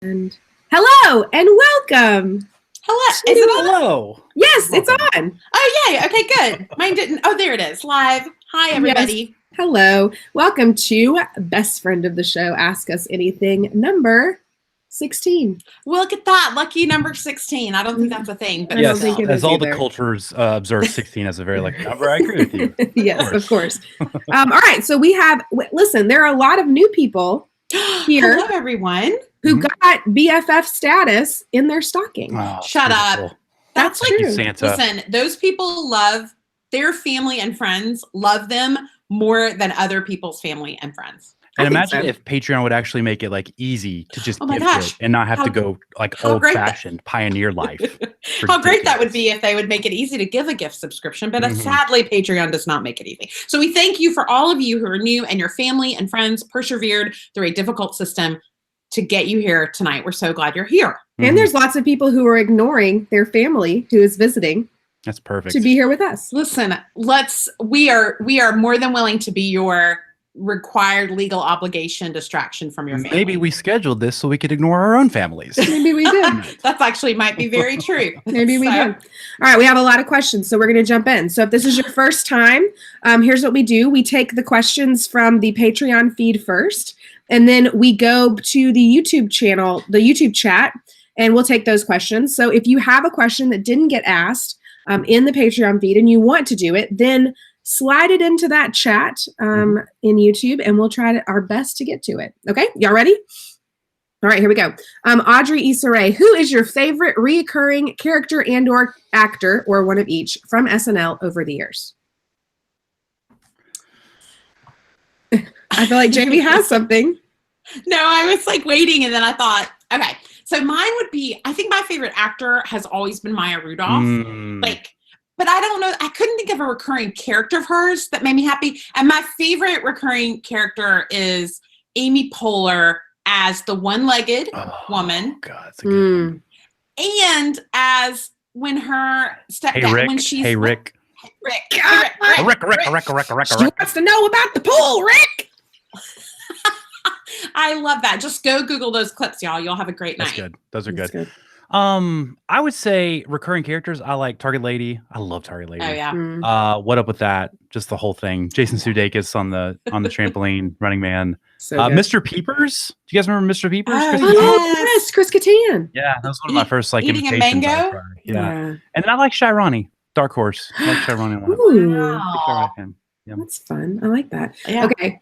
And hello and welcome. Hello. Is it on? Hello. Yes, it's on. Oh, yay. Okay, good. Mine didn't. Oh, there it is. Live. Hi, everybody. Yes. Hello. Welcome to best friend of the show, Ask Us Anything, number 16. Well, look at that. Lucky number 16. I don't think that's a thing. But Yes, think it as is all either. the cultures observe 16 as a very lucky number. I agree with you. Yes, of course. All right. So we have, listen, there are a lot of new people here Hello, everyone. who got BFF status in their stocking. Oh, Shut up. beautiful. That's Thank like, you, Santa. listen, those people love their family and friends, love them more than other people's family and friends. And I think imagine so. if Patreon would actually make it like easy to just Oh my gift gosh. it and not have How- to go like how great that- old-fashioned pioneer life. How great that would be if they would make it easy to give a gift subscription, but sadly, Patreon does not make it easy. So we thank you for all of you who are new and your family and friends persevered through a difficult system to get you here tonight. We're so glad you're here. And there's lots of people who are ignoring their family who is visiting That's perfect. to be here with us. Listen, we are more than willing to be your required legal obligation distraction from your family. Maybe we scheduled this so we could ignore our own families. Maybe we did. That's actually might be very true. Maybe we So- did. All right, we have a lot of questions, so we're going to jump in. So if this is your first time, here's what we do. We take the questions from the Patreon feed first, and then we go to the YouTube channel, the YouTube chat, and we'll take those questions. So if you have a question that didn't get asked in the Patreon feed and you want to do it, then slide it into that chat in YouTube, and we'll try our best to get to it. Okay, y'all ready? All right, here we go. Audrey Issa Rae, who is your favorite reoccurring character and or actor, or one of each, from SNL over the years? I feel like Jamie has something. No, I was like waiting, and then I thought, okay. So mine would be, I think my favorite actor has always been Maya Rudolph. But I don't know, I couldn't think of a recurring character of hers that made me happy. And my favorite recurring character is Amy Poehler as the one-legged woman, God, that's a good one. and as when her stepdad, Hey, Rick. when she's Hey, Rick. Rick. God, Rick. She wants to know about the pool, Rick. I love that. Just go Google those clips, y'all. You'll have a great That's night. good. Those are That's good. good. I would say recurring characters. I like Target Lady. I love Target Lady. Oh yeah. What up with that? Just the whole thing. Jason Sudeikis on the trampoline, Running Man. So good. Mr. Peepers. Do you guys remember Mr. Peepers? Oh, Chris yeah. Kattan? Oh, yes, Chris Kattan. Yeah, that was one of my first like Eating a imitations. I mango? tried. Yeah. And then I like Shirani, Dark Horse. I like Shirani a lot. Ooh, Wow. I like him. that's fun. I like that. Yeah. Okay.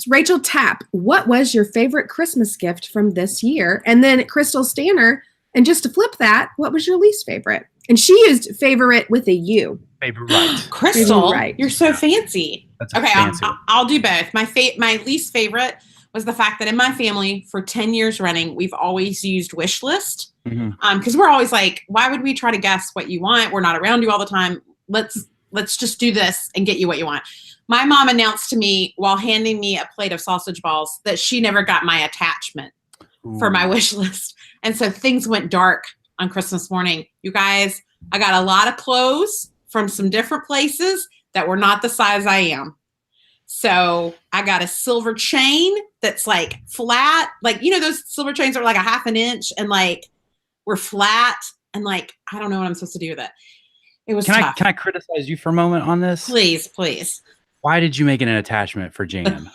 Rachel Tapp, what was your favorite Christmas gift from this year? And then Crystal Stanner, and just to flip that, what was your least favorite? And she used favorite with a U. Favorite right. Crystal, Right. you're so fancy. That's a Okay, fancy. I'll do both. My least favorite was the fact that in my family for 10 years running, we've always used wish list. Mhm. Because we're always like, why would we try to guess what you want? We're not around you all the time. Let's just do this and get you what you want. My mom announced to me while handing me a plate of sausage balls that she never got my attachment for my wish list. And so things went dark on Christmas morning. You guys, I got a lot of clothes from some different places that were not the size I am. So I got a silver chain that's like flat, like, you know, those silver chains are like a half an inch and like were flat and like, I don't know what I'm supposed to do with it. It was tough. Can I criticize you for a moment on this? Please. Why did you make an attachment for Jan?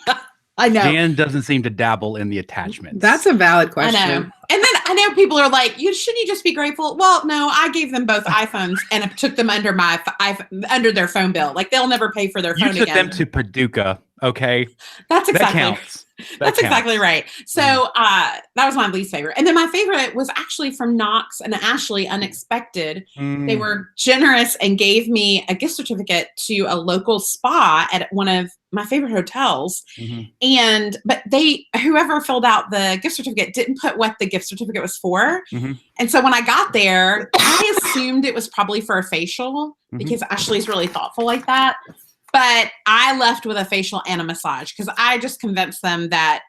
I know. Jan doesn't seem to dabble in the attachments. That's a valid I question. know. And then I know people are like, shouldn't you just be grateful? Well, no, I gave them both iPhones and it took them under under their phone bill. Like they'll never pay for their You phone took again. them to Paducah, okay? That's That exactly. counts. That's exactly right. So that was my least favorite. And then my favorite was actually from Knox and Ashley, unexpected. They were generous and gave me a gift certificate to a local spa at one of my favorite hotels. But whoever filled out the gift certificate didn't put what the gift certificate was for. And so when I got there, I assumed it was probably for a facial because Ashley's really thoughtful like that. But I left with a facial and a massage because I just convinced them that,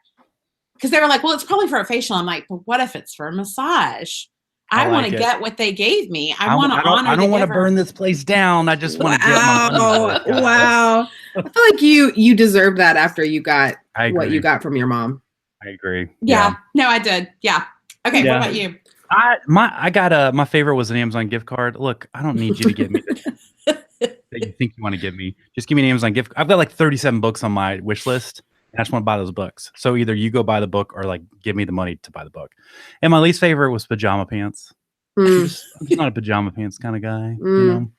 because they were like, well, it's probably for a facial. I'm like, but what if it's for a massage? I want to get what they gave me. I want to honor. I don't want to burn this place down. I just want to get my money worth, guys. Wow. I feel like you deserve that after you got I what agree. you got from your mom. I agree. Yeah. No, I did. Yeah. Okay. Yeah. What about you? I got my favorite was an Amazon gift card. Look, I don't need you to get me that you think you want to give me. Just give me an Amazon gift. I've got like 37 books on my wish list. And I just want to buy those books. So either you go buy the book or like give me the money to buy the book. And my least favorite was pajama pants. I'm just not a pajama pants kind of guy. You know,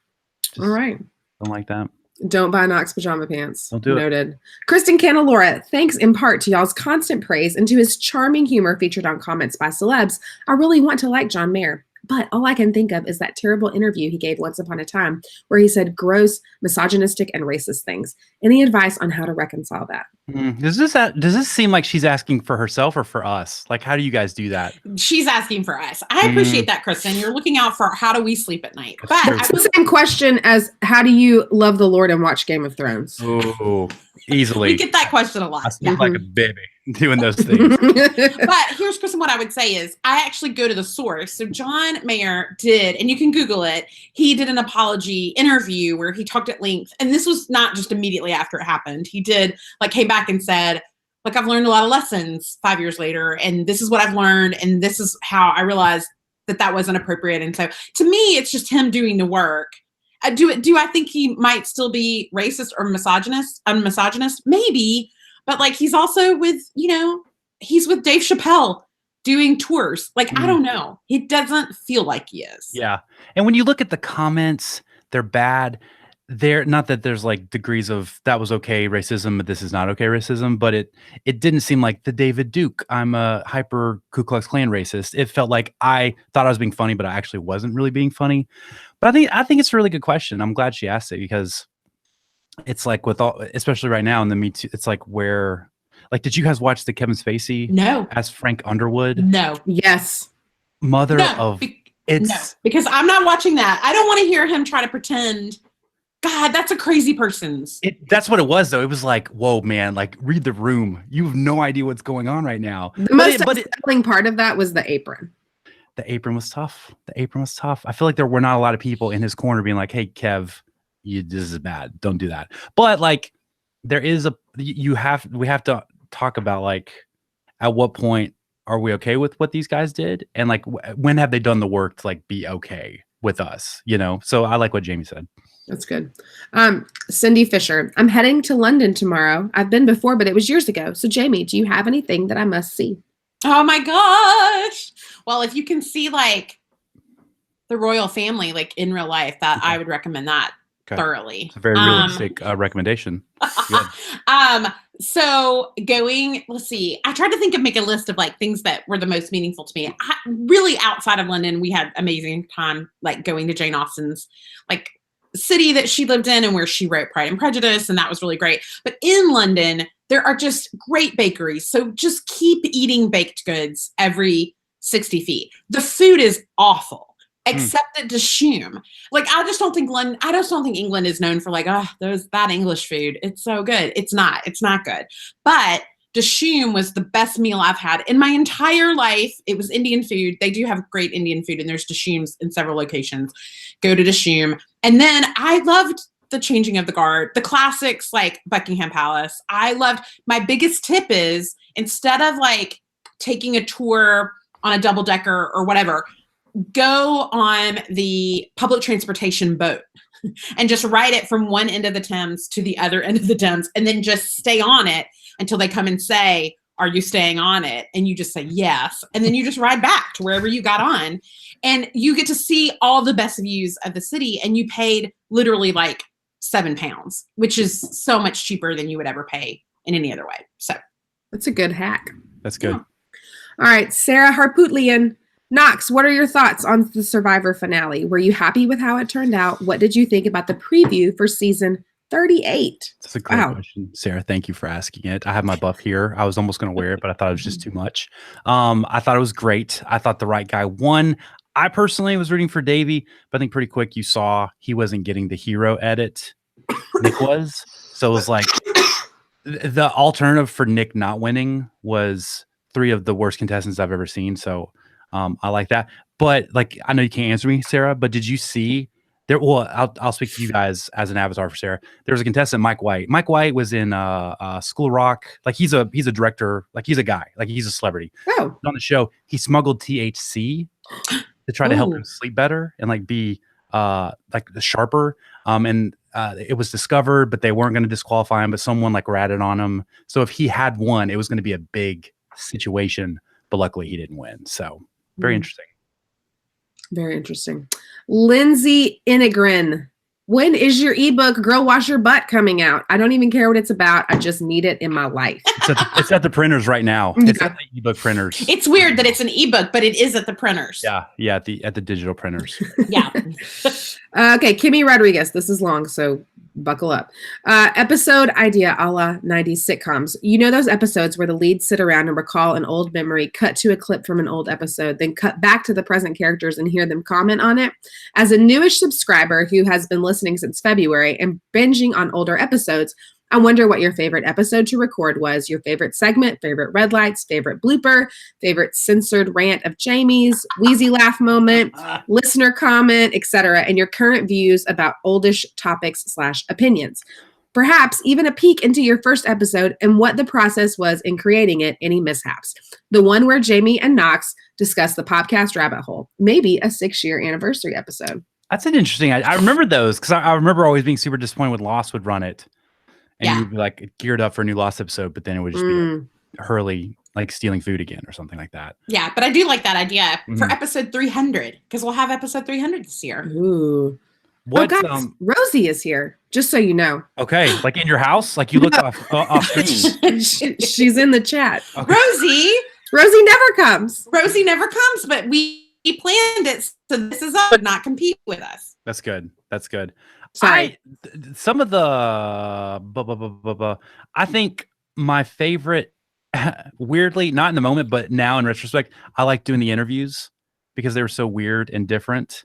just All right. don't like that. Don't buy Knox pajama pants. Don't do it. Noted. Kristen Canalora, thanks in part to y'all's constant praise and to his charming humor featured on Comments by Celebs, I really want to like John Mayer. But all I can think of is that terrible interview he gave once upon a time where he said gross, misogynistic, and racist things. Any advice on how to reconcile that? Does this seem like she's asking for herself or for us? Like, how do you guys do that? She's asking for us. I appreciate that, Kristen. You're looking out for how do we sleep at night. That's But true. I It's will the same question as how do you love the Lord and watch Game of Thrones? Oh, easily. we get that question a I lot. sleep Yeah. like a baby doing those things. But here's, Kristen, what I would say is I actually go to the source. So John Mayer did, and you can Google it, he did an apology interview where he talked at length. And this was not just immediately after it happened. He did came back and said, like, I've learned a lot of lessons 5 years later, and this is what I've learned, and this is how I realized that wasn't appropriate. And so to me, it's just him doing the work. Do I think he might still be racist or misogynist? Maybe. But like he's also with, he's with Dave Chappelle doing tours. Like, I don't know. It doesn't feel like he is. Yeah. And when you look at the comments, they're bad. They're not that there's like degrees of that was okay racism, but this is not okay racism. But it didn't seem like the David Duke, I'm a hyper Ku Klux Klan racist. It felt like I thought I was being funny, but I actually wasn't really being funny. But I think it's a really good question. I'm glad she asked it because it's like with all, especially right now in the Me Too, it's like where, like, did you guys watch the Kevin Spacey No. as Frank Underwood? No. Yes. Mother No. of No. it's Because I'm not watching that. I don't want to hear him try to pretend. God, that's a crazy person's. that's what it was though. It was like, whoa, man, like read the room. You have no idea what's going on right now. The most unsettling part of that was the apron. The apron was tough. The apron was tough. I feel like there were not a lot of people in his corner being like, hey, Kev, this is bad. Don't do that. But like there is we have to talk about like at what point are we okay with what these guys did? And like when have they done the work to like be okay with us? So I like what Jamie said. That's good. Cindy Fisher, I'm heading to London tomorrow. I've been before, but it was years ago. So Jamie, do you have anything that I must see? Oh my gosh. Well, if you can see like the royal family, like in real life, that I would recommend that thoroughly. It's a very realistic recommendation. Good. So let's see. I tried to make a list of like things that were the most meaningful to me. Really outside of London, we had amazing time, like going to Jane Austen's like city that she lived in and where she wrote Pride and Prejudice. And that was really great. But in London, there are just great bakeries. So just keep eating baked goods every 60 feet. The food is awful, except at Dishoom. Like, I just don't think England is known for like, that English food. It's so good. It's not good. But Dishoom was the best meal I've had in my entire life. It was Indian food. They do have great Indian food, and there's Dishooms in several locations. Go to Dishoom. And then I loved the changing of the guard, the classics like Buckingham Palace. My biggest tip is instead of like taking a tour on a double decker or whatever, go on the public transportation boat and just ride it from one end of the Thames to the other end of the Thames, and then just stay on it until they come and say, are you staying on it? And you just say yes. And then you just ride back to wherever you got on, and you get to see all the best views of the city. And you paid literally like £7, which is so much cheaper than you would ever pay in any other way. So that's a good hack. That's good. Yeah. All right, Sarah Harputlian. Knox, what are your thoughts on the Survivor finale? Were you happy with how it turned out? What did you think about the preview for season 38? That's a great question, Sarah. Thank you for asking it. I have my buff here. I was almost going to wear it, but I thought it was just too much. I thought it was great. I thought the right guy won. I personally was rooting for Davey, but I think pretty quick you saw he wasn't getting the hero edit. Nick was. So it was like the alternative for Nick not winning was 3 of the worst contestants I've ever seen. So I like that. But like, I know you can't answer me, Sarah, but did you see Well, I'll speak to you guys as an avatar for Sarah. There was a contestant, Mike White. Mike White was in School of Rock. Like he's a director. Like he's a guy. Like he's a celebrity. Oh, On the show, he smuggled THC to try to help Ooh. him sleep better and like be like sharper. It was discovered, but they weren't going to disqualify him. But someone like ratted on him. So if he had won, it was going to be a big situation. But luckily, he didn't win. So very interesting. very interesting. Lindsay Inegrin, when is your ebook "Girl Wash Your Butt" coming out? I don't even care what it's about. I just need it in my life. It's at the printers right now. It's at the ebook printers. It's weird that it's an ebook, but it is at the printers. Yeah, at the digital printers. Yeah. Okay, Kimmy Rodriguez. This is long, so buckle up. Episode idea a la 90s sitcoms. You know those episodes where the leads sit around and recall an old memory, cut to a clip from an old episode, then cut back to the present characters and hear them comment on it? As a newish subscriber who has been listening since February and binging on older episodes, I wonder what your favorite episode to record was, your favorite segment, favorite red lights, favorite blooper, favorite censored rant of Jamie's, wheezy laugh moment, listener comment, etc., and your current views about oldish topics/opinions. Perhaps even a peek into your first episode and what the process was in creating it, any mishaps. The one where Jamie and Knox discuss the podcast rabbit hole. Maybe a 6-year anniversary episode. That's an interesting. I remember those because I remember always being super disappointed when Lost would run it, and you'd be like geared up for a new Lost episode, but then it would just be Hurley like stealing food again or something like that. Yeah, but I do like that idea for episode 300 because we'll have episode 300 this year. Ooh. What? Oh, guys, Rosie is here, just so you know. Okay, like in your house, like you look off screen. She's in the chat. Okay. Rosie never comes. never comes, but we planned it so this is would not compete with us. That's good. Sorry. Some of the I think my favorite, weirdly, not in the moment, but now in retrospect, I like doing the interviews because they were so weird and different.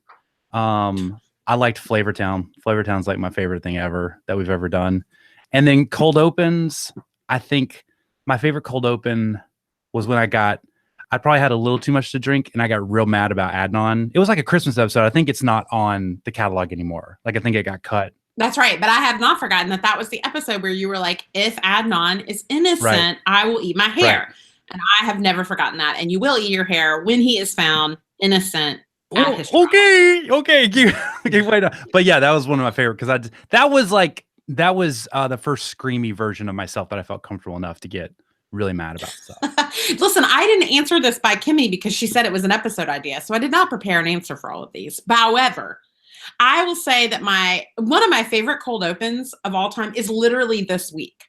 I liked Flavortown. Flavortown's like my favorite thing ever that we've ever done. And then cold opens, I think my favorite cold open was when I probably had a little too much to drink and I got real mad about Adnan. It was like a Christmas episode. I think it's not on the catalog anymore. Like I think it got cut. That's right. But I have not forgotten that was the episode where you were like, if Adnan is innocent, I will eat my hair. Right. And I have never forgotten that. And you will eat your hair when he is found innocent. Okay. Wait. But yeah, that was one of my favorite because that was the first screamy version of myself that I felt comfortable enough to get really mad about stuff. Listen, I didn't answer this by Kimmy because she said it was an episode idea. So I did not prepare an answer for all of these. But however, I will say that one of my favorite cold opens of all time is literally this week.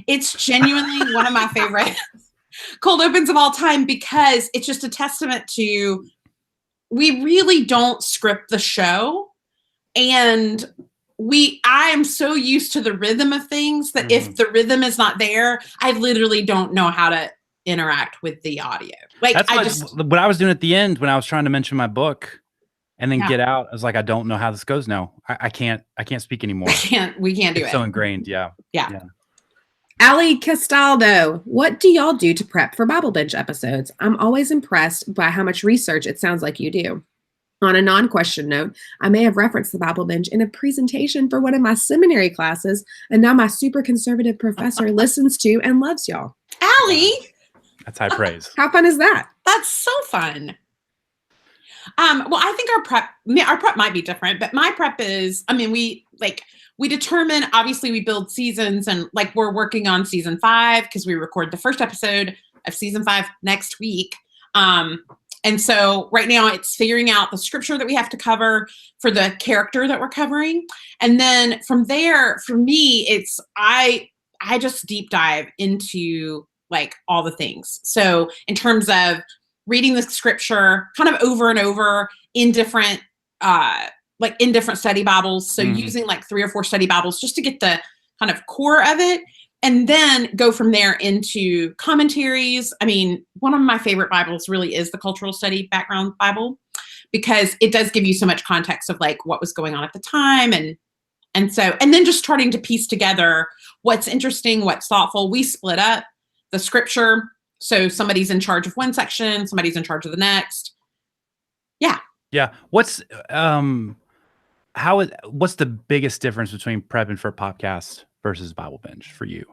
It's genuinely one of my favorite cold opens of all time because it's just a testament to we really don't script the show. And I am so used to the rhythm of things that if the rhythm is not there, I literally don't know how to interact with the audio. Like what I was doing at the end when I was trying to mention my book and then get out, I was like, I don't know how this goes now. I can't speak anymore. We can't do it's it. So ingrained. Yeah. Ali Castaldo, what do y'all do to prep for Bible Binge episodes? I'm always impressed by how much research it sounds like you do. On a non-question note, I may have referenced the Bible Binge in a presentation for one of my seminary classes, and now my super conservative professor listens to and loves y'all. Allie! That's high praise. How fun is that? That's so fun. Well, I think our prep might be different, but my prep is, we determine, obviously we build seasons and like we're working on season 5 because we record the first episode of season 5 next week. And so right now it's figuring out the scripture that we have to cover for the character that we're covering. And then from there, for me, it's, I just deep dive into like all the things. So in terms of reading the scripture kind of over and over in different, study Bibles. So using like 3 or 4 study Bibles just to get the kind of core of it. And then go from there into commentaries. I mean, one of my favorite Bibles really is the Cultural Study Background Bible because it does give you so much context of like what was going on at the time. And then just starting to piece together what's interesting, what's thoughtful. We split up the scripture. So somebody's in charge of one section, somebody's in charge of the next. Yeah. Yeah. What's, what's the biggest difference between prepping for a podcast versus Bible Binge for you?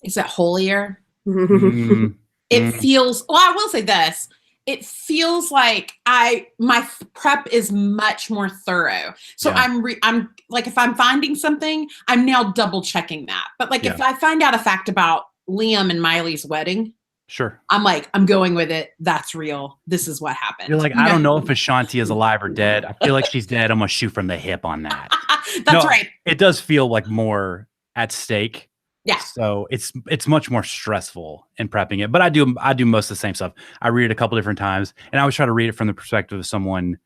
Is it holier? Mm, It feels, well, I will say this. It feels like my prep is much more thorough. So Yeah. I'm like, if I'm finding something, I'm now double checking that. But like, if I find out a fact about Liam and Miley's wedding, Sure. I'm like, I'm going with it. That's real. This is what happened. You're like, I don't know if Ashanti is alive or dead. I feel like she's dead. I'm gonna shoot from the hip on that. That's No, right. It does feel like more at stake. Yeah. So it's much more stressful in prepping it. But I do most of the same stuff. I read it a couple different times, and I always try to read it from the perspective of someone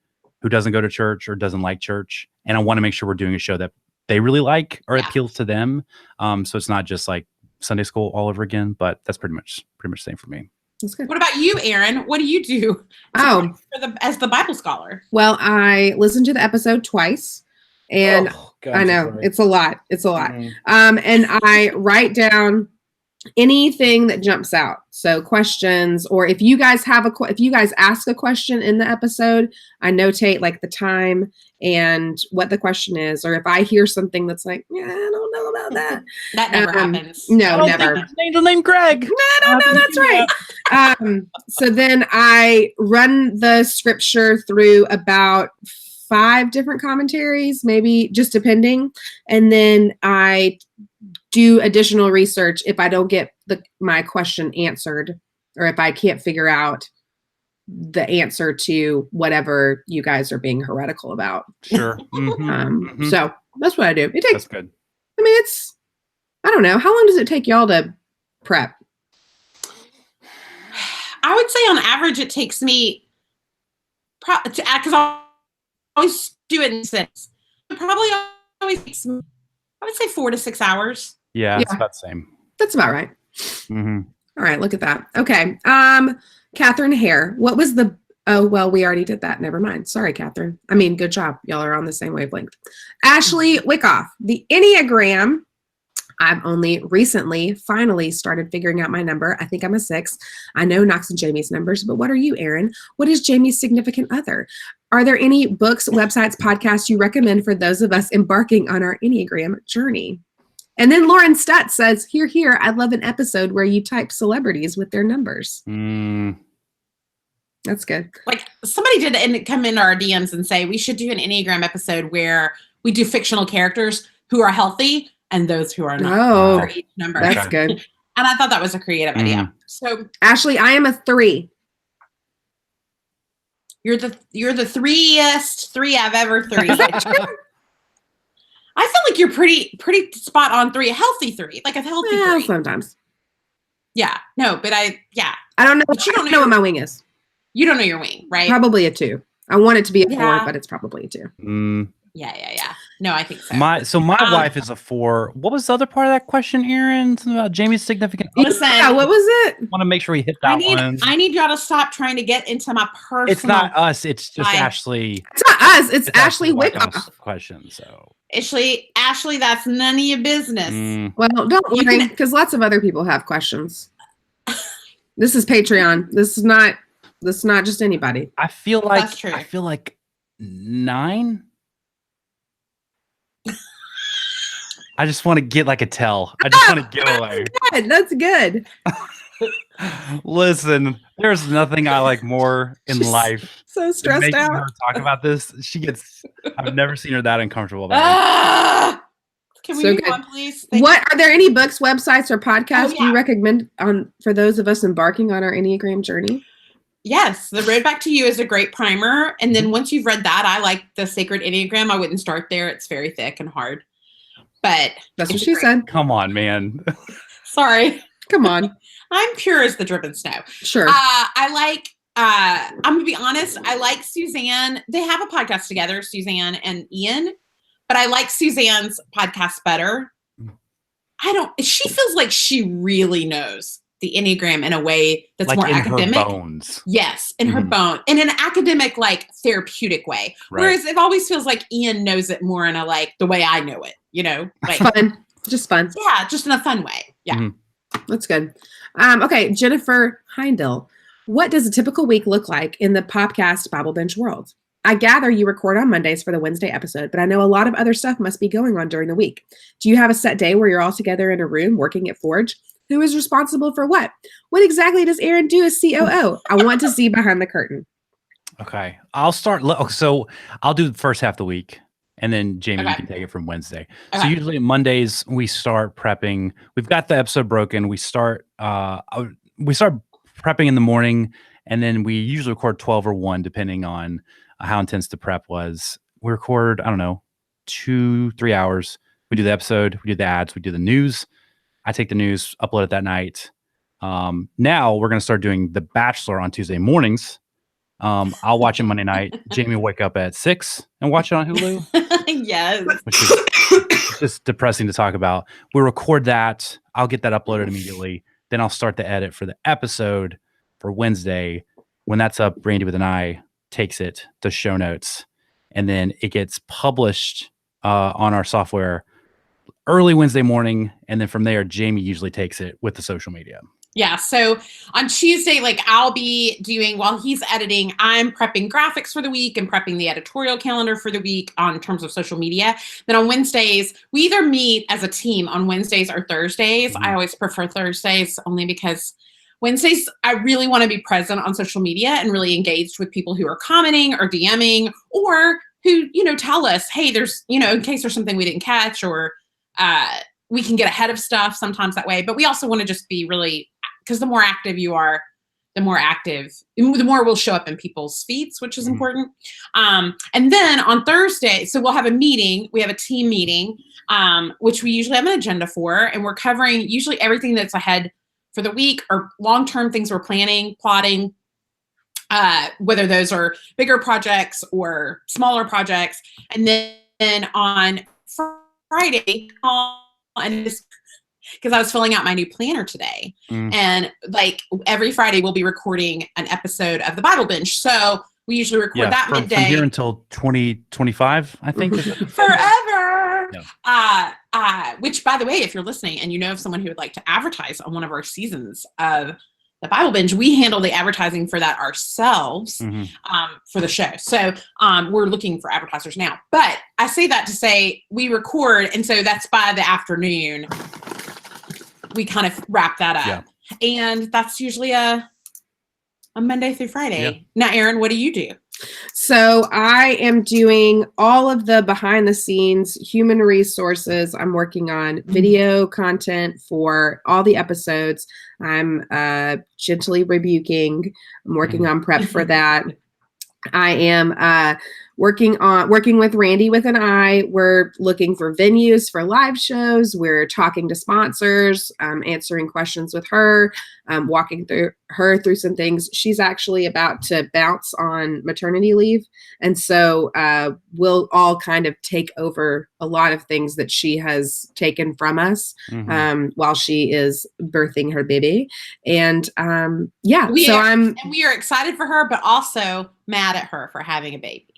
who doesn't go to church or doesn't like church. And I want to make sure we're doing a show that they really like or appeals to them. So it's not just like Sunday school all over again. But that's pretty much the same for me. That's good. What about you, Aaron? What do you do as the Bible scholar? Well, I listened to the episode twice, and I know it's a lot. It's a lot. And I write down anything that jumps out. So questions, or if you guys have if you guys ask a question in the episode, I notate like the time and what the question is. Or if I hear something that's like, yeah, I don't know about that. That never happens. No, never. Angel named Greg. No, that's right. So then I run the scripture through about 5 different commentaries, maybe, just depending. And then I do additional research if I don't get my question answered, or if I can't figure out the answer to whatever you guys are being heretical about. Sure. So that's what I do. It takes, That's good. I mean, I don't know. How long does it take y'all to prep? I would say on average it takes me, because I always do it in sits. It probably always takes me, I would say 4 to 6 hours. Yeah, it's about the same. That's about right. Mm-hmm. All right, look at that. Okay. Catherine Hare, what was the, oh, well, we already did that. Never mind. Sorry, Catherine. I mean, good job. Y'all are on the same wavelength. Ashley Wickoff, the Enneagram. I've only recently finally started figuring out my number. I think I'm a 6. I know Knox and Jamie's numbers, but what are you, Aaron? What is Jamie's significant other? Are there any books, websites, podcasts you recommend for those of us embarking on our Enneagram journey? And then Lauren Stutt says, here, I'd love an episode where you type celebrities with their numbers. That's good. Like somebody did come into our DMs and say, we should do an Enneagram episode where we do fictional characters who are healthy and those who are not. Oh, for each number. That's good. And I thought that was a creative idea. So Ashley, I am a 3. You're the 3-est 3 I've ever 3. I feel like you're pretty spot on 3, a healthy 3, like a healthy 3. Sometimes. Yeah. No, but I don't know. But you don't know what my wing is. You don't know your wing, right? Probably a 2. I want it to be a 4, but it's probably a 2. Yeah. No, I think so. My wife is a 4. What was the other part of that question, Aaron? Something about Jamie's significant. Listen, yeah, what was it? I want to make sure we hit that one. I need y'all to stop trying to get into my personal. It's not us. It's just Ashley. It's not us. It's Ashley Wickoff. Question. So Ashley, that's none of your business. Well, don't worry, because lots of other people have questions. This is Patreon. This is not just anybody. I feel like That's true. I feel like 9. I just want to get like a tell. I just want to get away. That's good. Listen, there's nothing I like more in life. So stressed making out. her talk about this. I've never seen her that uncomfortable about it. Can we So move good. on, please? Are there any books, websites, or podcasts Oh, yeah. you recommend for those of us embarking on our Enneagram journey? Yes, The Road Back to You is a great primer. And then once you've read that, I like the Sacred Enneagram. I wouldn't start there. It's very thick and hard. But That's what she said. Come on, man. Sorry. Come on. I'm pure as the driven snow. Sure. I'm going to be honest. I like Suzanne. They have a podcast together, Suzanne and Ian. But I like Suzanne's podcast better. She feels like she really knows the Enneagram in a way that's like more in academic. Her bones. Yes, in her bone. In an academic, like therapeutic way. Right. Whereas it always feels like Ian knows it more in a like the way I know it, Like Fun. Just fun. yeah, just in a fun way. Yeah. That's good. Okay, Jennifer Heindel. What does a typical week look like in the podcast Bible Bench world? I gather you record on Mondays for the Wednesday episode, but I know a lot of other stuff must be going on during the week. Do you have a set day where you're all together in a room working at Forge? Who is responsible for what? What exactly does Erin do as COO? I want to see behind the curtain. Okay. I'll start. So I'll do the first half of the week. And then Jamie, Okay. you can take it from Wednesday. So Okay. usually Mondays we start prepping. We've got the episode broken. We start prepping in the morning, and then we usually record 12 or 1, depending on how intense the prep was. We record, I don't know, 2-3 hours. We do the episode, we do the ads, we do the news. I take the news, upload it that night. Now we're gonna start doing The Bachelor on Tuesday mornings. I'll watch it Monday night. Jamie will wake up at 6 and watch it on Hulu. Yes. Which is just depressing to talk about. We record that. I'll get that uploaded immediately. Then I'll start the edit for the episode for Wednesday. When that's up, Randy with an I takes it to show notes, and then it gets published on our software early Wednesday morning. And then from there, Jamie usually takes it with the social media. Yeah. So on Tuesday, like I'll be doing, while he's editing, I'm prepping graphics for the week and prepping the editorial calendar for the week on terms of social media. Then on Wednesdays, we either meet as a team on Wednesdays or Thursdays. Mhm. I always prefer Thursdays only because Wednesdays, I really want to be present on social media and really engaged with people who are commenting or DMing or who, tell us, hey, there's, in case there's something we didn't catch, or we can get ahead of stuff sometimes that way. But we also want to just be really, because the more active you are, the more will show up in people's feeds, which is important. And then on Thursday, so we'll have a meeting. We have a team meeting, which we usually have an agenda for, and we're covering usually everything that's ahead for the week or long-term things we're planning, plotting, whether those are bigger projects or smaller projects. And then on Friday, and this, because I was filling out my new planner today, and like every Friday we'll be recording an episode of the Bible Binge. So we usually record that from midday. here until 2025, I think. Forever. Yeah. Which, by the way, if you're listening and you know of someone who would like to advertise on one of our seasons of the Bible Binge, we handle the advertising for that ourselves for the show. So we're looking for advertisers now. But I say that to say we record, and so that's by the afternoon. We kind of wrap that up. Yeah. And that's usually a Monday through Friday. Yeah. Now, Erin, what do you do? So I am doing all of the behind the scenes human resources. I'm working on video content for all the episodes. I'm gently rebuking. I'm working on prep for that. I am working with Randy with an I. We're looking for venues for live shows. We're talking to sponsors, answering questions with her, walking through some things. She's actually about to bounce on maternity leave. And so we'll all kind of take over a lot of things that she has taken from us while she is birthing her baby. And and we are excited for her, but also mad at her for having a baby.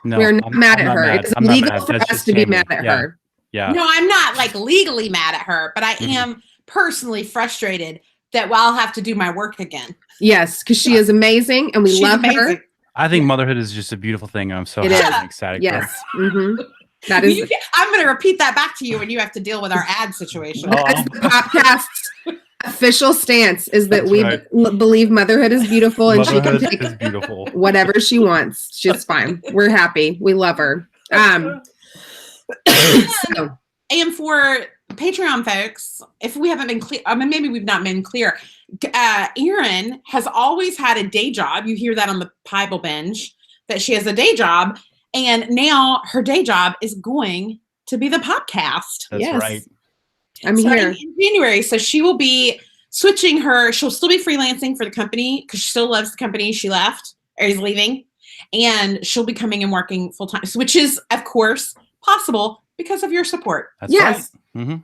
No, we're not mad at her. It's illegal for us to be mad at her. Yeah. No, I'm not like legally mad at her, but I am personally frustrated that I'll have to do my work again. Yes, because she is amazing and we love her. I think motherhood is just a beautiful thing. I'm so happy and excited. Yes. That is. I'm going to repeat that back to you when you have to deal with our ad situation. That's the podcast's official stance is that we believe motherhood is beautiful and she can take whatever she wants. She's fine. We're happy. We love her. And for Patreon folks, if we haven't been clear, I mean, maybe we've not been clear. Erin has always had a day job. You hear that on the Bible Binge, that she has a day job. And now her day job is going to be the podcast. That's right. I'm here in January. So she will be switching she'll still be freelancing for the company because she still loves the company she left or is leaving. And she'll be coming and working full time, which is, of course, possible because of your support. That's right.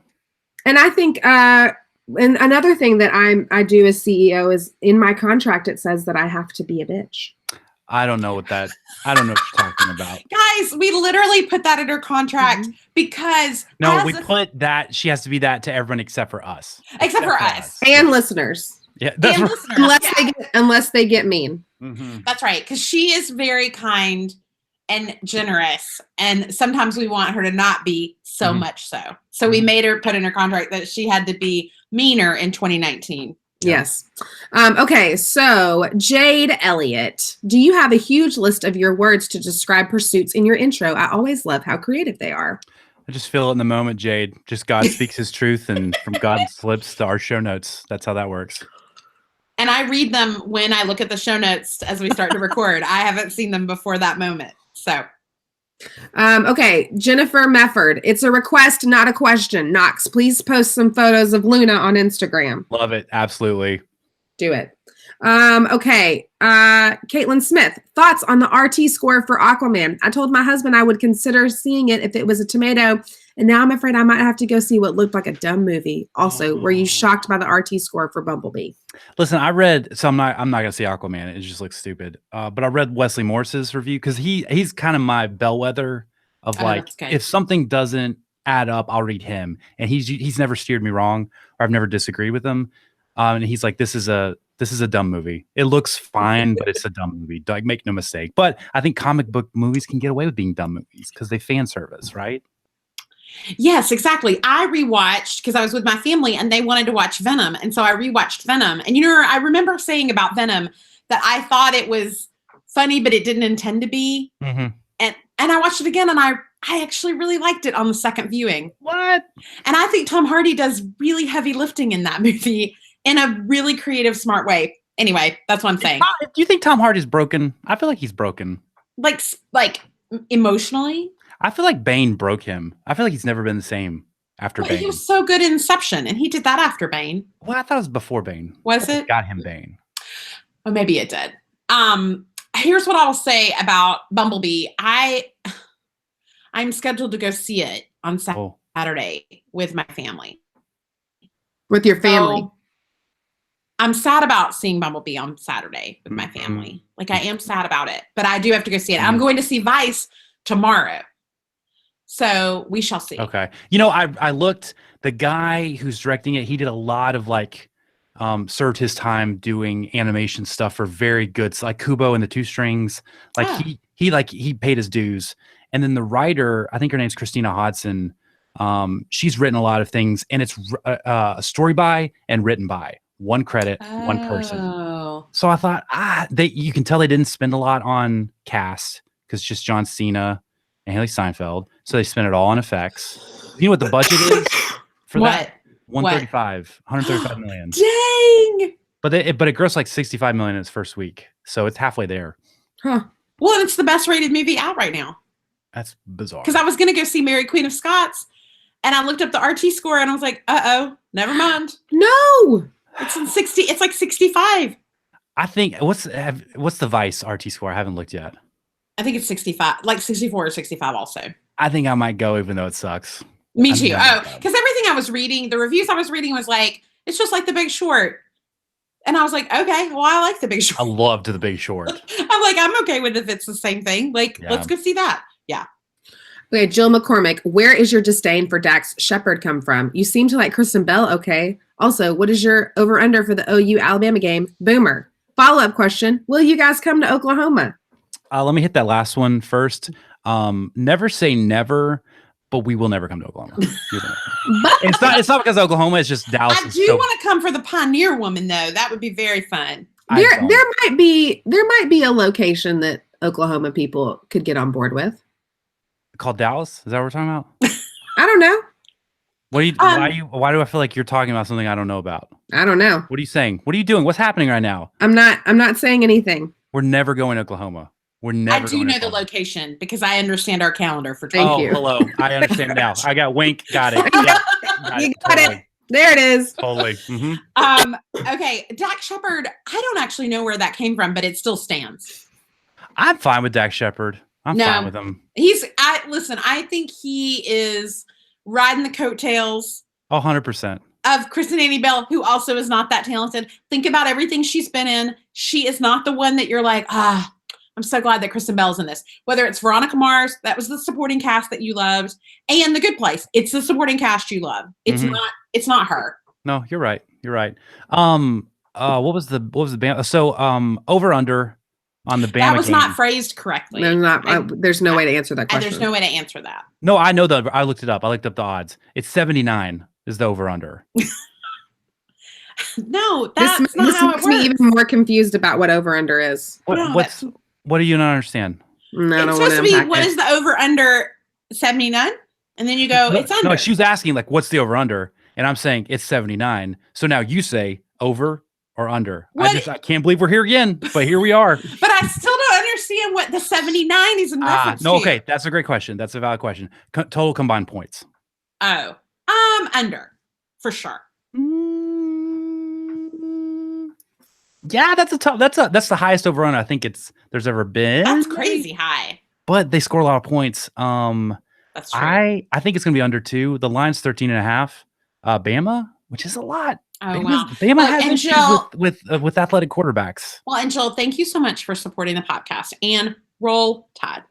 And I think, and another thing that I do as CEO is in my contract, it says that I have to be a bitch. I don't know what you're talking about. Guys, we literally put that in her contract because we put that she has to be that to everyone except for us. Except for us. And listeners. Yeah, that's and right. Unless they get mean. That's right. Because she is very kind and generous. And sometimes we want her to not be so Mhm. much so. So we made her put in her contract that she had to be meaner in 2019. Yes. Okay, so Jade Elliott, do you have a huge list of your words to describe pursuits in your intro? I always love how creative they are. I just feel it in the moment, Jade. Just God speaks his truth, and from God's lips to our show notes. That's how that works. And I read them when I look at the show notes as we start to record. I haven't seen them before that moment. So Okay, Jennifer Mefford, it's a request, not a question. Knox, please post some photos of Luna on Instagram. Love it. Absolutely. Do it. Okay, Caitlin Smith, thoughts on the RT score for Aquaman? I told my husband I would consider seeing it if it was a tomato, and now I'm afraid I might have to go see what looked like a dumb movie. Also, were you shocked by the RT score for Bumblebee? Listen, I read, so I'm not gonna say Aquaman. It just looks stupid. But I read Wesley Morris's review because he's kind of my bellwether of like, that's good. if something doesn't add up, I'll read him, and he's never steered me wrong, or I've never disagreed with him. And he's like, this is a dumb movie. It looks fine, but it's a dumb movie. Like, make no mistake. But I think comic book movies can get away with being dumb movies because they fan service, right? yes, exactly. I rewatched because I was with my family and they wanted to watch Venom. And so I rewatched Venom. And I remember saying about Venom that I thought it was funny, but it didn't intend to be. Mm-hmm. And I watched it again and I actually really liked it on the second viewing. What? And I think Tom Hardy does really heavy lifting in that movie in a really creative, smart way. Anyway, that's what I'm saying. Do you think Tom Hardy's broken? I feel like he's broken. Like emotionally. I feel like Bane broke him. I feel like he's never been the same after Well, Bane. he was so good in Inception, and he did that after Bane. Well, I thought it was before Bane. Was it? Got him Bane. Or maybe it did. Here's what I will say about Bumblebee. I'm scheduled to go see it on Saturday with my family. With your family? So, I'm sad about seeing Bumblebee on Saturday with my family. Like, I am sad about it, but I do have to go see it. I'm going to see Vice tomorrow. So we shall see. Okay. I looked, the guy who's directing it, he did a lot of served his time doing animation stuff for very good, like Kubo and the Two Strings. Like he paid his dues. And then the writer, I think her name's Christina Hodson. She's written a lot of things, and it's a story by and written by one credit, one person. So I thought, you can tell they didn't spend a lot on cast because it's just John Cena and Haley Steinfeld. So they spent it all on effects. You know what the budget is for that? 135 million. Dang. But it grossed like 65 million in its first week. So it's halfway there. Huh. Well, and it's the best rated movie out right now. That's bizarre. Because I was going to go see Mary Queen of Scots, and I looked up the RT score, and I was like, uh-oh, never mind. No. It's in 60. It's like 65. I think what's the Vice RT score? I haven't looked yet. I think it's 65, like 64 or 65 also. I think I might go even though it sucks. Me too. Oh, because everything I was reading, the reviews I was reading was like, it's just like The Big Short. And I was like, okay, well, I like The Big Short. I loved The Big Short. I'm like, I'm okay with if it's the same thing. Like, let's go see that. Yeah. Okay, Jill McCormick, where is your disdain for Dax Shepard come from? You seem to like Kristen Bell, okay? Also, what is your over-under for the OU Alabama game? Boomer. Follow-up question, will you guys come to Oklahoma? Let me hit that last one first. Never say never, but we will never come to Oklahoma. It's not because of Oklahoma. It's just Dallas. I do want to come for the Pioneer Woman, though. That would be very fun. There might be a location that Oklahoma people could get on board with. Called Dallas? Is that what we're talking about? I don't know. Why do I feel like you're talking about something I don't know about? I don't know. What are you saying? What are you doing? What's happening right now? I'm not saying anything. We're never going to Oklahoma. I do know the location because I understand our calendar for Thank you. Hello. I understand now. I got wink. Got it. You got it. There it is. Totally. Mm-hmm. Okay. Dax Shepard, I don't actually know where that came from, but it still stands. I'm fine with Dax Shepard. I'm fine with him. I think he is riding the coattails 100%. of Kristen Annie Bell, who also is not that talented. Think about everything she's been in. She is not the one that you're like, I'm so glad that Kristen Bell's in this. Whether it's Veronica Mars, that was the supporting cast that you loved, and The Good Place, it's the supporting cast you love. It's not her. No, you're right. You're right. What was the band? So over under on the Bama That was game. not phrased correctly. There's no way to answer that And question. there's no way to answer that. No, I know that. I looked it up. I looked up the odds. It's 79 is the over under. No, that's this not how it makes me works. even more confused about what over under is. No, What do you not understand? No, I It's don't supposed to want be, unpack what it. is the over under 79? And then you go, it's under. No, she was asking like, what's the over under? And I'm saying it's 79. So now you say over or under. I can't believe we're here again, but here we are. But I still don't understand what the 79 is in reference No, to. okay, that's a great question. That's a valid question. Total combined points. Oh, under for sure. Yeah, that's the highest over under I think there's ever been. That's crazy high. But they score a lot of points. That's true. I think it's gonna be under 2. The line's 13.5. Bama, which is a lot. Oh, wow. Bama Well, has and issues Jill- with athletic quarterbacks. Well, and Jill, thank you so much for supporting the podcast. And roll Tide.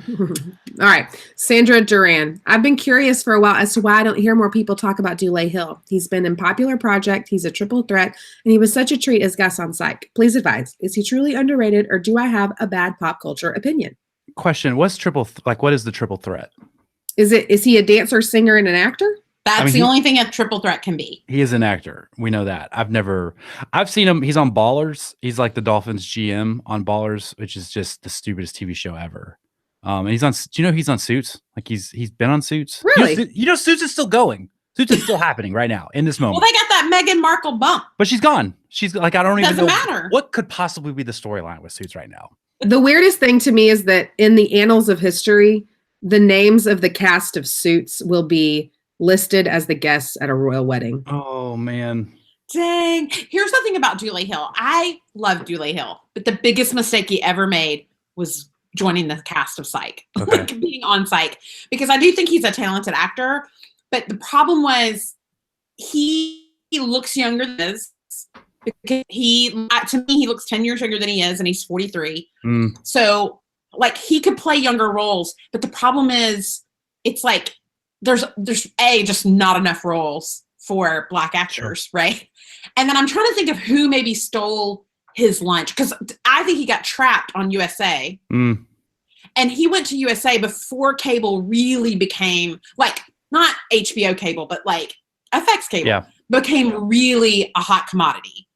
All right. Sandra Duran. I've been curious for a while as to why I don't hear more people talk about Dule Hill. He's been in Popular Project. He's a triple threat, and he was such a treat as guest on Psych. Please advise. Is he truly underrated, or do I have a bad pop culture opinion? Question: what is the triple threat? Is he a dancer, singer, and an actor? That's the only thing a triple threat can be. He is an actor. We know that. I've seen him. He's on Ballers. He's like the Dolphins GM on Ballers, which is just the stupidest TV show ever. And he's on. Do you know he's on Suits? Like he's been on Suits. Really? You know Suits is still going. Suits is still happening right now in this moment. Well, they got that Meghan Markle bump. But she's gone. She's like, I don't even know Doesn't matter. what could possibly be the storyline with Suits right now. The weirdest thing to me is that in the annals of history, the names of the cast of Suits will be listed as the guests at a royal wedding. Oh man. Dang. Here's the thing about Dule Hill. I love Dule Hill, but the biggest mistake he ever made was joining the cast of Psych, Okay. like being on Psych, because I do think he's a talented actor. But the problem was he looks younger than this. Because to me, he looks 10 years younger than he is, and he's 43. So, like, he could play younger roles, but the problem is, it's like there's just not enough roles for Black actors, right? And then I'm trying to think of who maybe stole his lunch, because I think he got trapped on USA, and he went to USA before cable really became like not HBO cable, but like FX cable became really a hot commodity.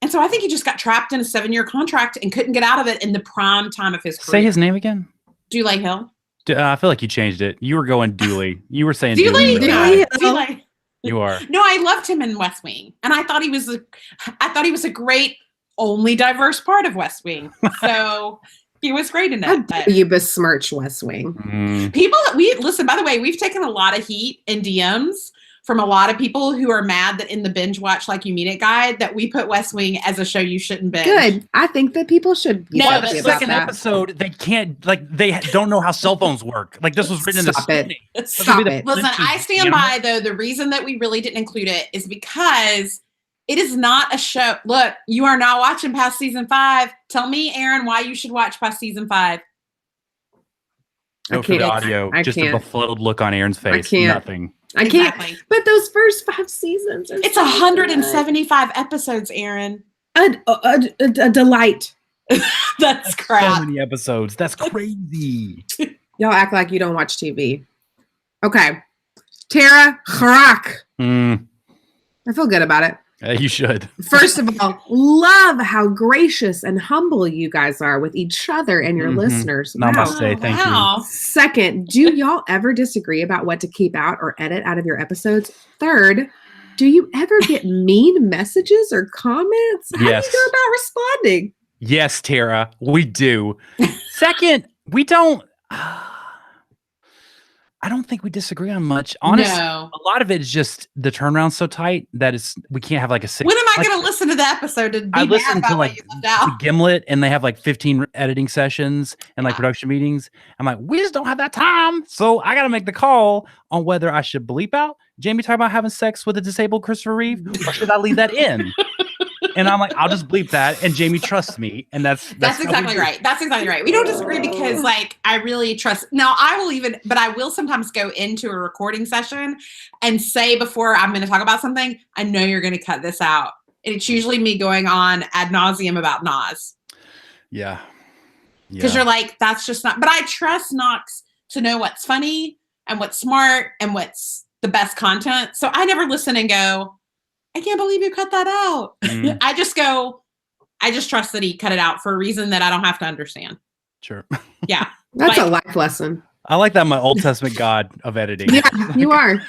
And so I think he just got trapped in a 7-year contract and couldn't get out of it in the prime time of his career. Say his name again. Dule Hill. I feel like you changed it. You were going Dooley. You were saying Dule. Dooley. Dule. You are. No, I loved him in West Wing, and I thought he was a great, only diverse part of West Wing. So he was great in How it. dare you besmirch West Wing? People, listen. By the way, we've taken a lot of heat in DMs from a lot of people who are mad that in the binge watch like you mean it guide that we put West Wing as a show you shouldn't binge. Good. I think that people should be No, happy The about second that. episode, they can't they don't know how cell phones work. Like this was written Stop in it. the Stop it. Listen, I stand by though the reason that we really didn't include it is because it is not a show. Look, you are not watching past season 5. Tell me, Aaron, why you should watch past season 5. Go for the can't. audio. I Just can't. a befuddled look on Aaron's face. can't. Nothing. I can't. Exactly. But those first 5 seasons are It's so 175 episodes, Aaron. good. A delight. That's So crap. many episodes. That's crazy. Y'all act like you don't watch TV. Okay. Tara Harak. I feel good about it. You should. First of all, love how gracious and humble you guys are with each other and your Mhm. listeners. Wow. Namaste. Thank you. Wow. Second, do y'all ever disagree about what to keep out or edit out of your episodes? Third, do you ever get mean messages or comments? How Yes. do you go about responding? Yes, Tara, we do. Second, we don't. I don't think we disagree on much. Honestly, No. a lot of it is just the turnaround's so tight that we can't have like a 6. When am I like, going to listen to the episode to be I mad listened about to what like you left out? to Gimlet, and they have like 15 editing sessions and like production meetings. I'm like, we just don't have that time, so I got to make the call on whether I should bleep out Jamie talking about having sex with a disabled Christopher Reeve, or should I leave that in? And I'm like, I'll just bleep that, and Jamie trusts me, and that's That's how we exactly do it. right. That's exactly right. We don't disagree because, like, I really trust. Now, I will sometimes go into a recording session and say before I'm going to talk about something, I know you're going to cut this out. And it's usually me going on ad nauseum about Nas. Yeah. because you're like, that's just not. But I trust Knox to know what's funny and what's smart and what's the best content. So I never listen and go, I can't believe you cut that out. I just trust that he cut it out for a reason that I don't have to understand. Sure. Yeah. That's a life lesson. I like that. My Old Testament God of editing. Yeah, you are.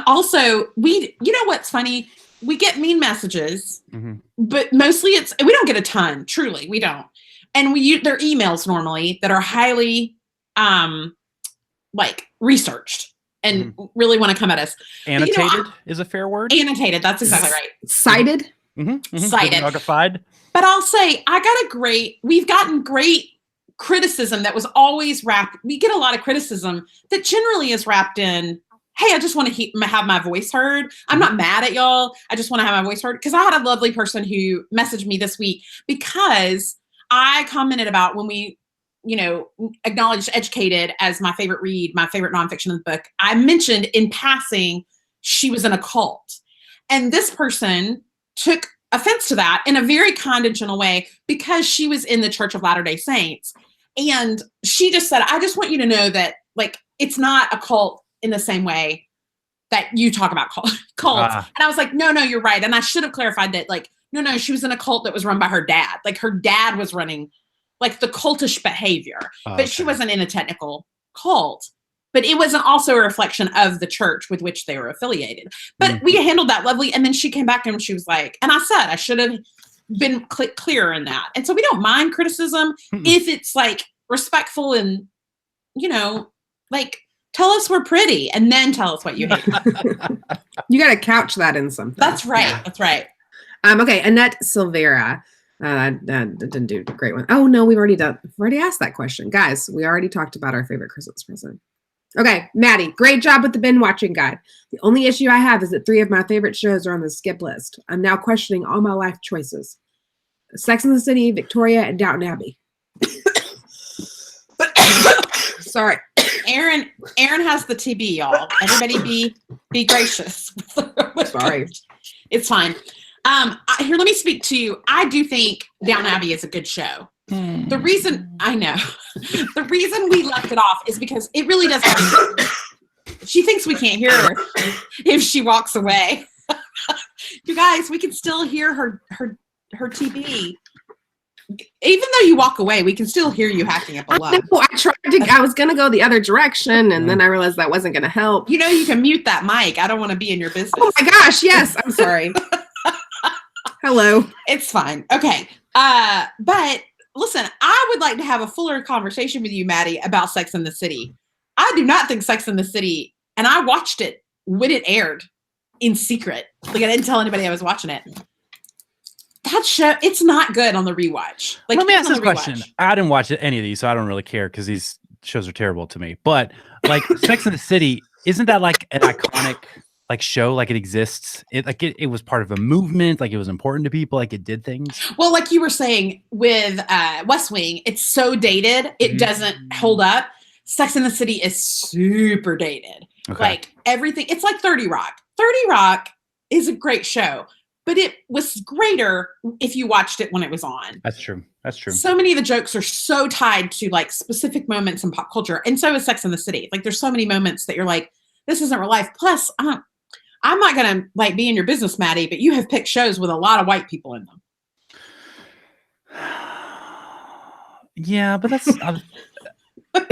Also, you know what's funny? We get mean messages, but mostly we don't get a ton. Truly, we don't. And they're emails normally that are highly, like researched and really want to come at us. Annotated is a fair word. Annotated. That's exactly right. Cited. Cited. Bibliographied. But I'll say we've gotten great criticism that was always we get a lot of criticism that generally is wrapped in, hey, I just want to have my voice heard. I'm not mad at y'all. I just want to have my voice heard. Because I had a lovely person who messaged me this week because I commented about when we, acknowledged Educated as my favorite read, my favorite nonfiction in the book. I mentioned in passing she was in a cult. And this person took offense to that in a very kind and gentle way because she was in the Church of Latter-day Saints. And she just said, I just want you to know that, like, it's not a cult in the same way that you talk about cults. And I was like, no, you're right. And I should have clarified that, like, no, she was in a cult that was run by her dad. Like, her dad was running, like, the cultish behavior. But she wasn't in a technical cult. But it wasn't also a reflection of the church with which they were affiliated. But we handled that lovely. And then she came back and she was like, and I said, I should have been clearer in that. And so we don't mind criticism if it's like respectful and, like, tell us we're pretty and then tell us what you hate. You got to couch that in something. That's right. Yeah. That's right. Okay. Annette Silvera. Didn't do a great one. Oh no, we've already asked that question. Guys, we already talked about our favorite Christmas present. Okay, Maddie, great job with the bin watching guide. The only issue I have is that 3 of my favorite shows are on the skip list. I'm now questioning all my life choices. Sex and the City, Victoria, and Downton Abbey. Sorry. Aaron has the TB, y'all. Everybody be gracious. Sorry. It's fine. Here, let me speak to you. I do think Downton Abbey is a good show. The reason we left it off is because it really does. She thinks we can't hear her if she walks away. You guys, we can still hear her TB. Even though you walk away, we can still hear you hacking up a lot. I was going to go the other direction, and then I realized that wasn't going to help. You can mute that mic. I don't want to be in your business. Oh my gosh, yes. I'm sorry. Hello. It's fine. Okay. But listen, I would like to have a fuller conversation with you, Maddie, about Sex and the City. I do not think Sex and the City, and I watched it when it aired in secret. Like, I didn't tell anybody I was watching it. That show, it's not good on the rewatch. Like, let me ask this question. I didn't watch any of these, so I don't really care because these shows are terrible to me. But like Sex and the City, isn't that like an iconic like show? Like, it exists. It was part of a movement. Like, it was important to people. Like, it did things. Well, like you were saying with West Wing, it's so dated it doesn't hold up. Sex and the City is super dated. Okay. Like, everything. It's like 30 Rock. 30 Rock is a great show, but it was greater if you watched it when it was on. That's true. So many of the jokes are so tied to like specific moments in pop culture. And so is Sex and the City. Like, there's so many moments that you're like, this isn't real life. Plus, I'm not going to like be in your business, Maddie, but you have picked shows with a lot of white people in them. Yeah, but that's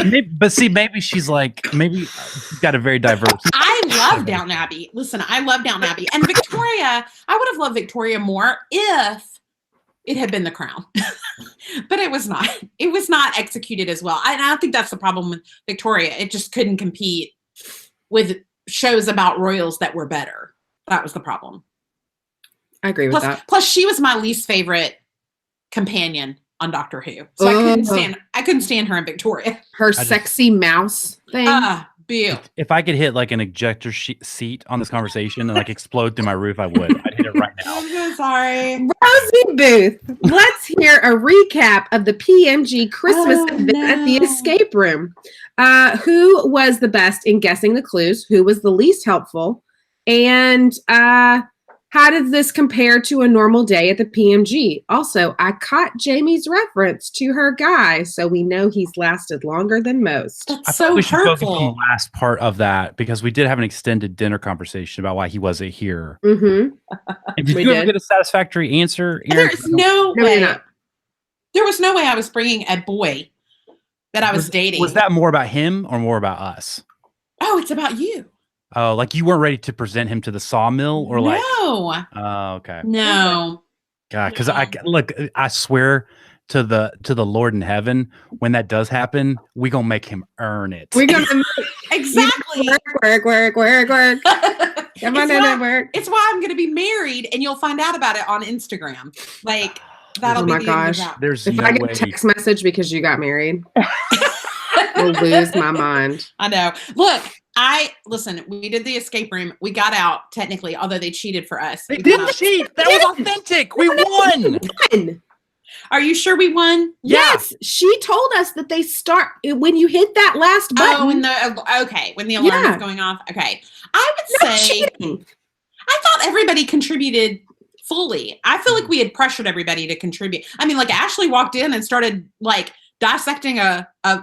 maybe she's like, maybe she's got a very diverse. I love Downton Abbey. Listen, I love Downton Abbey. And Victoria, I would have loved Victoria more if it had been The Crown. But it was not. It was not executed as well. And I don't think that's the problem with Victoria. It just couldn't compete with shows about royals that were better. That was the problem. I agree with that. Plus, she was my least favorite companion on Doctor Who. So I couldn't stand her in Victoria. Her sexy mouse thing. If I could hit like an ejector seat on this conversation and like explode through my roof, I would. I'd hit it right now. I'm so sorry. Rosie Booth, let's hear a recap of the PMG Christmas event at the escape room. Who was the best in guessing the clues? Who was the least helpful? And how How did this compare to a normal day at the PMG? Also, I caught Jamie's reference to her guy, so we know he's lasted longer than most. That's I so thought we should focus on hurtful. the last part of that because we did have an extended dinner conversation about why he wasn't here. Mm-hmm. And did We you ever did. get a satisfactory answer, Aaron? There's no No, way. you're not. There was no way I was bringing a boy that I was dating. Was that more about him or more about us? Oh, it's about you. Oh, like you weren't ready to present him to the sawmill, or like? No. Oh, okay. No. God, because I swear to the Lord in heaven, when that does happen, we gonna make him earn it. We're gonna Exactly. work. Come on, in work. It's why I'm going to be married, and you'll find out about it on Instagram. Like that'll Oh be my the end of gosh. that. There's If no I get way. a text message because you got married, I'll lose my mind. I know. Look, listen. We did the escape room. We got out technically, although they cheated for us. They We didn't got- cheat. That was authentic. We won. Fun. Are you sure we won? Yeah. Yes, she told us that they start when you hit that last button. Oh, when the alarm Yeah. is going off. Okay, I would no say cheating. I thought everybody contributed fully. I feel like we had pressured everybody to contribute. I mean, like Ashley walked in and started like dissecting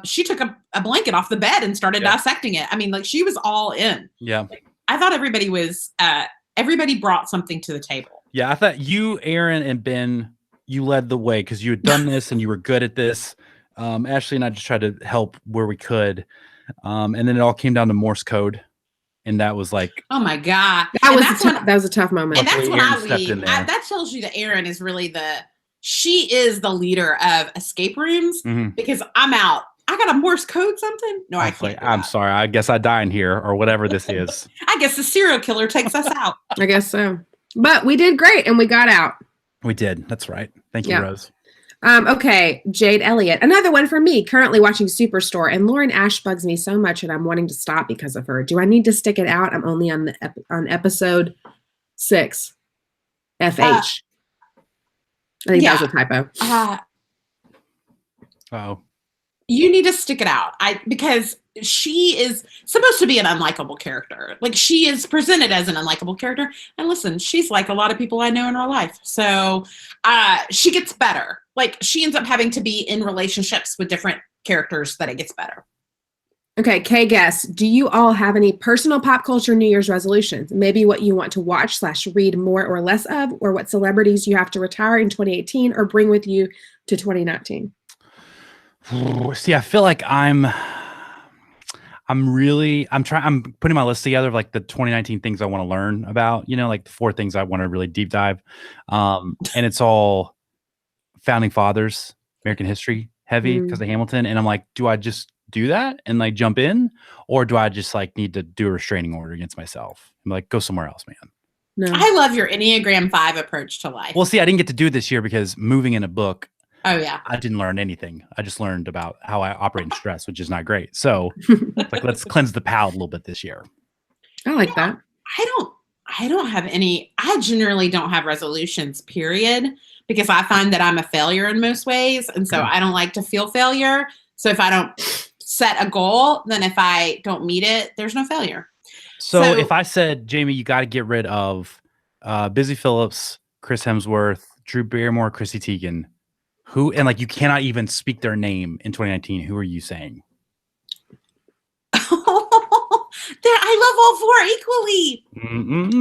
she took a blanket off the bed and started Yeah. dissecting it. I mean, like she was all in. Yeah. I thought everybody was everybody brought something to the table. Yeah. I thought you, Aaron, and Ben, you led the way because you had done this and you were good at this. Ashley and I just tried to help where we could. And then it all came down to Morse code. And that was like, Oh my God. That was a tough moment. And that's Luckily, when I Aaron stepped in leave. there. That tells you that Erin is really she is the leader of escape rooms mhm. because I'm out. I got a Morse code something. No, I can't. do I'm that. sorry. I guess I die in here or whatever this is. I guess the serial killer takes us out. I guess so. But we did great and we got out. We did. That's right. Thank you, Yeah. Rose. Okay, Jade Elliott. Another one for me, currently watching Superstore, and Lauren Ash bugs me so much and I'm wanting to stop because of her. Do I need to stick it out? I'm only on on episode 6. FH. I think that was a typo. Oh, You need to stick it out. Because she is supposed to be an unlikable character. Like she is presented as an unlikable character. And listen, she's like a lot of people I know in real life. So she gets better. Like she ends up having to be in relationships with different characters that it gets better. Okay, Kay Guess, do you all have any personal pop culture New Year's resolutions? Maybe what you want to watch / read more or less of, or what celebrities you have to retire in 2018 or bring with you to 2019? see, I feel like I'm putting my list together of like the 2019 things I want to learn about, like the 4 things I want to really deep dive. And it's all founding fathers, American history heavy because of Hamilton. And I'm like, do I just do that and like jump in, or do I just like need to do a restraining order against myself? I'm like, go somewhere else, man. No. I love your Enneagram 5 approach to life. Well, see, I didn't get to do it this year because moving in a book, Oh yeah. I didn't learn anything. I just learned about how I operate in stress, which is not great. So like, let's cleanse the palate a little bit this year. I like that. I don't have any. I generally don't have resolutions, period, because I find that I'm a failure in most ways. And so I don't like to feel failure. So if I don't set a goal, then if I don't meet it, there's no failure. So So- if I said, Jamie, you got to get rid of Busy Phillips, Chris Hemsworth, Drew Barrymore, Chrissy Teigen, and like you cannot even speak their name in 2019, who are you saying? I love all 4 equally.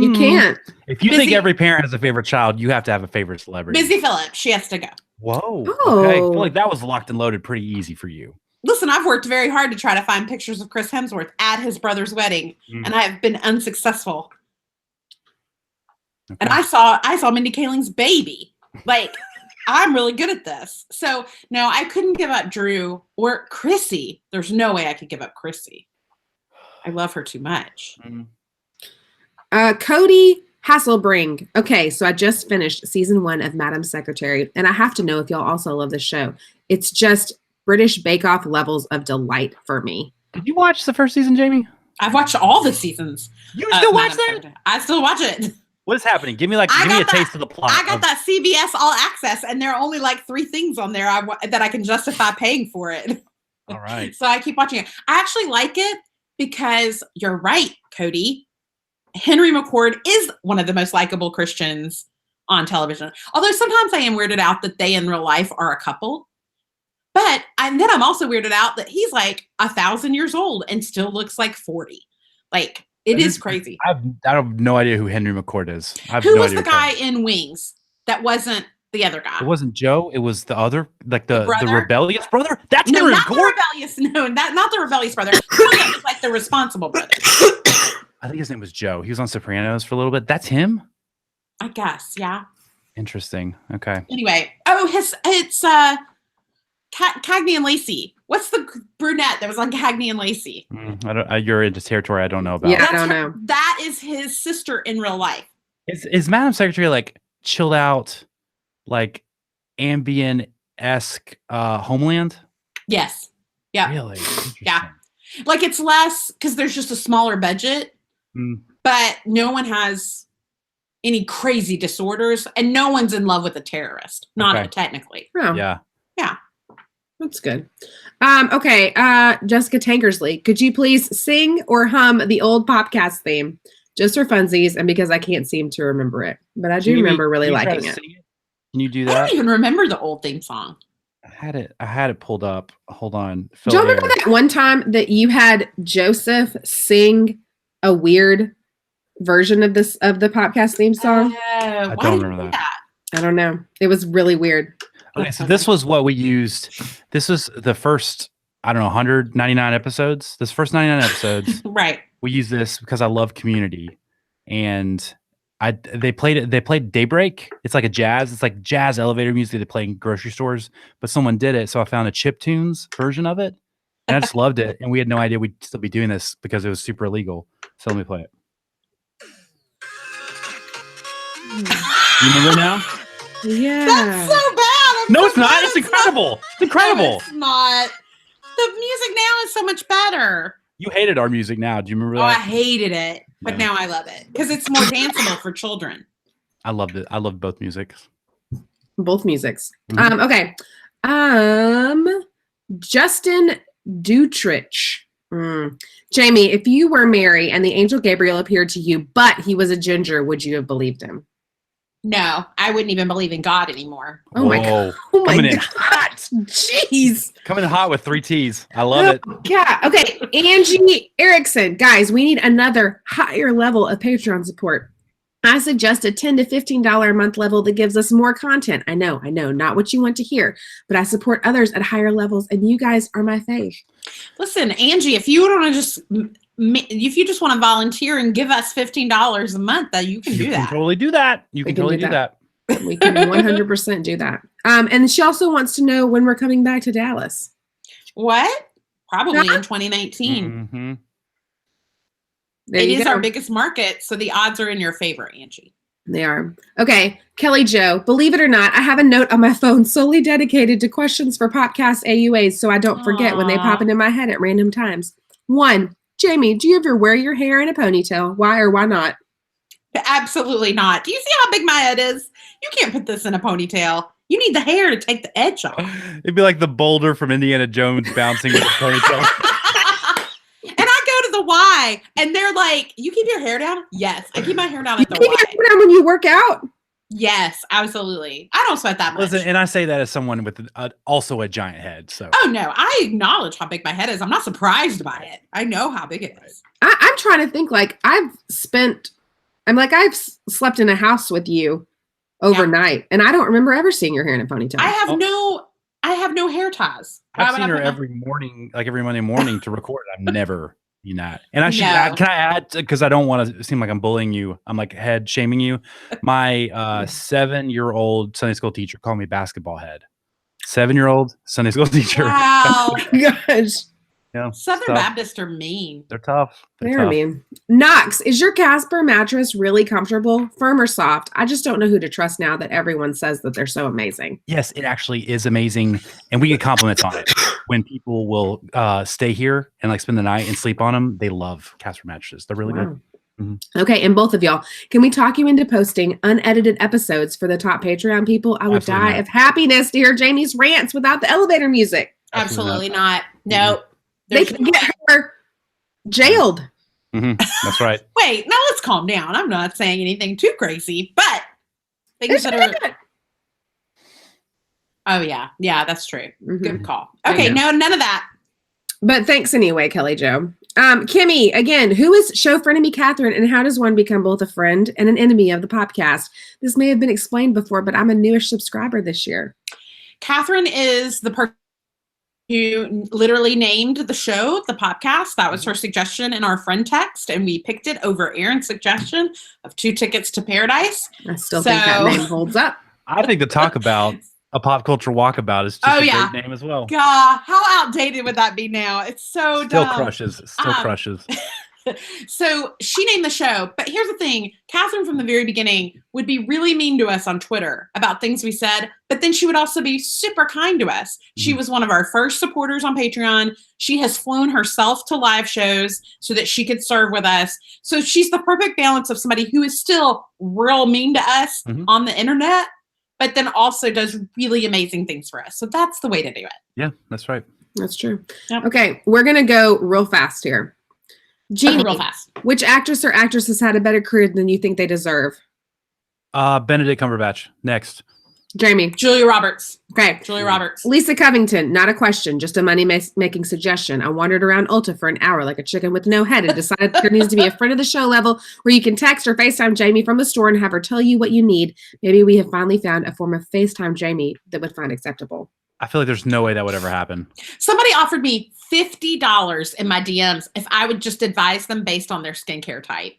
You can't. If you think Busy- every parent has a favorite child, you have to have a favorite celebrity. Busy Phillips, she has to go. Whoa. Oh. Okay. I feel like that was locked and loaded pretty easy for you. Listen, I've worked very hard to try to find pictures of Chris Hemsworth at his brother's wedding, and I have been unsuccessful. Okay. And I saw Mindy Kaling's baby. Like, I'm really good at this. So no, I couldn't give up Drew or Chrissy. There's no way I could give up Chrissy. I love her too much. Cody Hasselbring. Okay, so I just finished season 1 of Madam Secretary, and I have to know if y'all also love this show. It's just British Bake Off levels of delight for me. Did you watch the first season, Jamie? I've watched all the seasons. You of still watch Madam that? Secretary. I still watch it. What is happening? Give me I a got taste of the plot. I got that CBS All Access, and there are only like 3 things on there that I can justify paying for it. All right. So I keep watching it. I actually like it because you're right, Cody. Henry McCord is one of the most likable Christians on television. Although sometimes I am weirded out that they in real life are a couple. And then I'm also weirded out that he's like 1,000 years old and still looks like 40. Like, it is crazy. I have no idea who Henry McCord is. Who was the guy in Wings that wasn't the other guy? It wasn't Joe. It was the other, like the brother? rebellious brother. That's No, Henry not the McCord. rebellious. No, not the rebellious brother. It was like the responsible brother. I think his name was Joe. He was on Sopranos for a little bit. That's him. I guess, yeah. Interesting. Okay. Anyway, it's Cagney and Lacey. What's the brunette that was on Cagney and Lacey? You're into territory I don't know about. Yeah, I don't know. That is his sister in real life. Is Madam Secretary like chilled out, like ambient-esque Homeland? Yes. Yeah. Really? Yeah. Like it's less because there's just a smaller budget, but no one has any crazy disorders and no one's in love with a terrorist. Not technically. Oh. Yeah. Yeah. That's good. Okay. Jessica Tankersley, could you please sing or hum the old Popcast theme? Just for funsies and because I can't seem to remember it. But I do remember really liking it. Can you do I that? don't even remember the old theme song. I had it pulled up. Hold on. Do you remember that one time that you had Joseph sing a weird version of the Popcast theme song? I don't remember that. I don't know. It was really weird. Okay, so this was what we used. This was the first, 199 episodes. This first 99 episodes. Right. We use this because I love Community, and they played Daybreak. It's like it's like jazz elevator music they play in grocery stores, but someone did it, so I found a chiptunes version of it, and I just loved it. And we had no idea we'd still be doing this because it was super illegal. So let me play it. You remember now? Yeah. That's so bad. No, it's not. It's incredible. It's incredible. No, it's not. The music now is so much better. You hated our music now. Do you remember Oh, I that? hated it, but now I love it because it's more danceable for children. I loved it. I loved both musics. Both musics. Mhm. Okay. Justin Dutrich. Jamie, if you were Mary and the angel Gabriel appeared to you, but he was a ginger, would you have believed him? No, I wouldn't even believe in God anymore. Oh my Whoa. god. Oh my Coming in god. hot. Jeez. Coming in hot with 3 T's. I love it. Yeah. Okay. Angie Erickson. Guys, we need another higher level of Patreon support. I suggest a $10 to $15 a month level that gives us more content. I know, not what you want to hear, but I support others at higher levels, and you guys are my fave. Listen, Angie, if you want to just want to volunteer and give us $15 a month, that you can do that. Totally do that. You can totally do that. We can 100% do that. And she also wants to know when we're coming back to Dallas. What? Probably in 2019. Mm-hmm. It is our biggest market, so the odds are in your favor, Angie. They are. Okay, Kelly Jo, believe it or not, I have a note on my phone solely dedicated to questions for Popcast AUAs so I don't forget when they pop into my head at random times. 1, Jamie, do you ever wear your hair in a ponytail? Why or why not? Absolutely not. Do you see how big my head is? You can't put this in a ponytail. You need the hair to take the edge off. It'd be like the boulder from Indiana Jones bouncing with a ponytail. And I go to the Y, and they're like, "You keep your hair down?" Yes, I keep my hair down at the You keep Y. your hair down when you work out? Yes, absolutely. I don't sweat that much. Listen, and I say that as someone with also a giant head. So Oh no, I acknowledge how big my head is. I'm not surprised by it. I know how big it is. I'm trying to think. Like I've slept in a house with you overnight, and I don't remember ever seeing your hair in a ponytail. I have no hair ties. I've seen her every morning, like every Monday morning to record. I've never seen that. And I should add, can I add, because I don't want to seem like I'm bullying you. I'm like head shaming you. My 7-year-old Sunday school teacher called me basketball head. 7-year-old Sunday school teacher. Wow. Gosh. Yeah, Southern Baptists are mean. They're tough. They're mean. Knox, is your Casper mattress really comfortable, firm or soft? I just don't know who to trust now that everyone says that they're so amazing. Yes, it actually is amazing. And we get compliments on it. When people will stay here and like spend the night and sleep on them, they love Casper mattresses. They're really good. Mm-hmm. Okay, and both of y'all, can we talk you into posting unedited episodes for the top Patreon people? I would Absolutely die not. of happiness to hear Jamie's rants without the elevator music. Absolutely not. No. They can get her jailed. That's right. Wait, now let's calm down. I'm not saying anything too crazy, but things that are. Oh yeah, that's true. Good call. Okay, no, none of that. But thanks anyway, Kelly Jo. Kimmy, again, who is show frenemy Catherine, and how does one become both a friend and an enemy of the podcast? This may have been explained before, but I'm a newish subscriber this year. Catherine is the person who literally named the show the podcast. That was her suggestion in our friend text, and we picked it over Aaron's suggestion of 2 Tickets to Paradise. I still think that name holds up. I think to talk about a pop culture walkabout is just a great name as well. God, how outdated would that be now? It's so still dumb. crushes. So she named the show, but here's the thing. Catherine from the very beginning would be really mean to us on Twitter about things we said, but then she would also be super kind to us. She was one of our first supporters on Patreon. She has flown herself to live shows so that she could serve with us. So she's the perfect balance of somebody who is still real mean to us on the internet, but then also does really amazing things for us. So that's the way to do it. Yeah, that's right. That's true. Yep. Okay, we're going to go real fast here. Jeannie, real fast. Which actress or actress has had a better career than you think they deserve? Benedict Cumberbatch. Next. Jamie. Julia Roberts. Okay. Julia Roberts. Lisa Covington. Not a question, just a money-making suggestion. I wandered around Ulta for an hour like a chicken with no head and decided there needs to be a friend of the show level where you can text or FaceTime Jamie from the store and have her tell you what you need. Maybe we have finally found a form of FaceTime Jamie that would find acceptable. I feel like there's no way that would ever happen. Somebody offered me $50 in my DMs if I would just advise them based on their skincare type.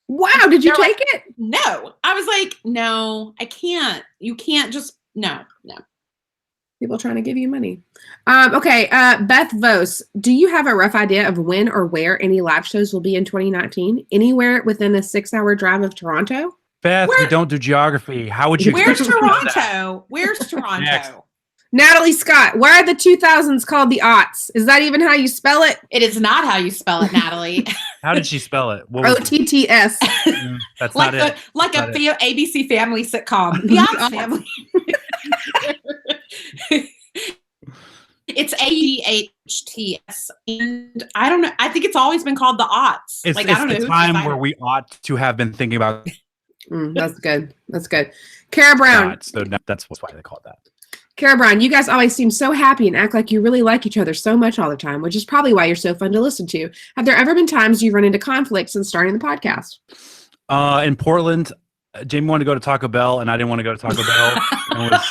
Wow, did you take it? No. I was like, no, I can't. You can't just, no. People trying to give you money. Okay, Beth Vos, do you have a rough idea of when or where any live shows will be in 2019? Anywhere within a 6-hour drive of Toronto? Beth, we don't do geography. How would you? Where's Toronto? Where's Toronto? Next. Natalie Scott, why are the 2000s called the aughts? Is that even how you spell it? It is not how you spell it, Natalie. How did she spell it? OTTS. That's like not it. Like a ABC Family sitcom. The Aughts Family. It's AEHTS, and I don't know. I think it's always been called the aughts. It's I don't know the time where we ought to have been thinking about. That's good. That's good. Kara Brown. So that's why they call it that. Kara Brown, you guys always seem so happy and act like you really like each other so much all the time, which is probably why you're so fun to listen to. Have there ever been times you've run into conflicts since starting the podcast? In Portland, Jamie wanted to go to Taco Bell, and I didn't want to go to Taco Bell.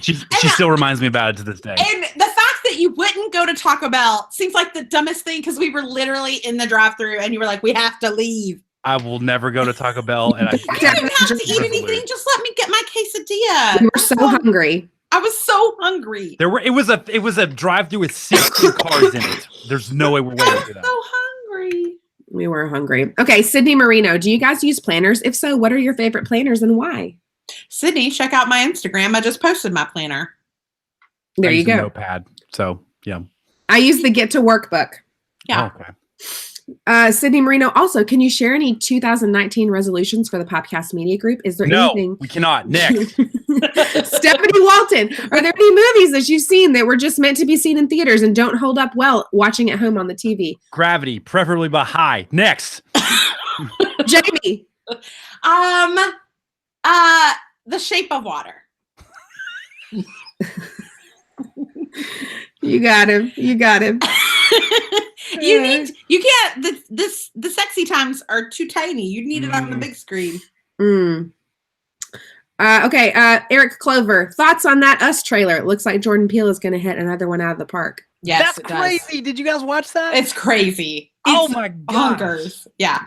She still reminds me about it to this day. And the fact that you wouldn't go to Taco Bell seems like the dumbest thing because we were literally in the drive-thru and you were like, we have to leave. I will never go to Taco Bell. And I don't have to eat anything. Just let me get my quesadilla. You were so hungry. I was so hungry. It was a drive-thru with 60 cars in it. There's no way we're waiting for that. So hungry. We were hungry. Okay, Sydney Marino, do you guys use planners? If so, what are your favorite planners and why? Sydney, check out my Instagram. I just posted my planner. There you go. Notepad. So yeah. I use the Get to Work book. Yeah. Oh, okay. Sydney Marino, also, can you share any 2019 resolutions for the Podcast Media Group? Is there anything? We cannot. Next. Stephanie Walton, are there any movies that you've seen that were just meant to be seen in theaters and don't hold up well watching at home on the TV? Gravity, preferably by high. Next. Jamie. The Shape of Water. You got him. You can't. The sexy times are too tiny. You need it on the big screen. Okay. Eric Clover, thoughts on that Us trailer? It looks like Jordan Peele is going to hit another one out of the park. Yes, that's crazy. Did you guys watch that? It's crazy. Oh my god. Bonkers. Yeah.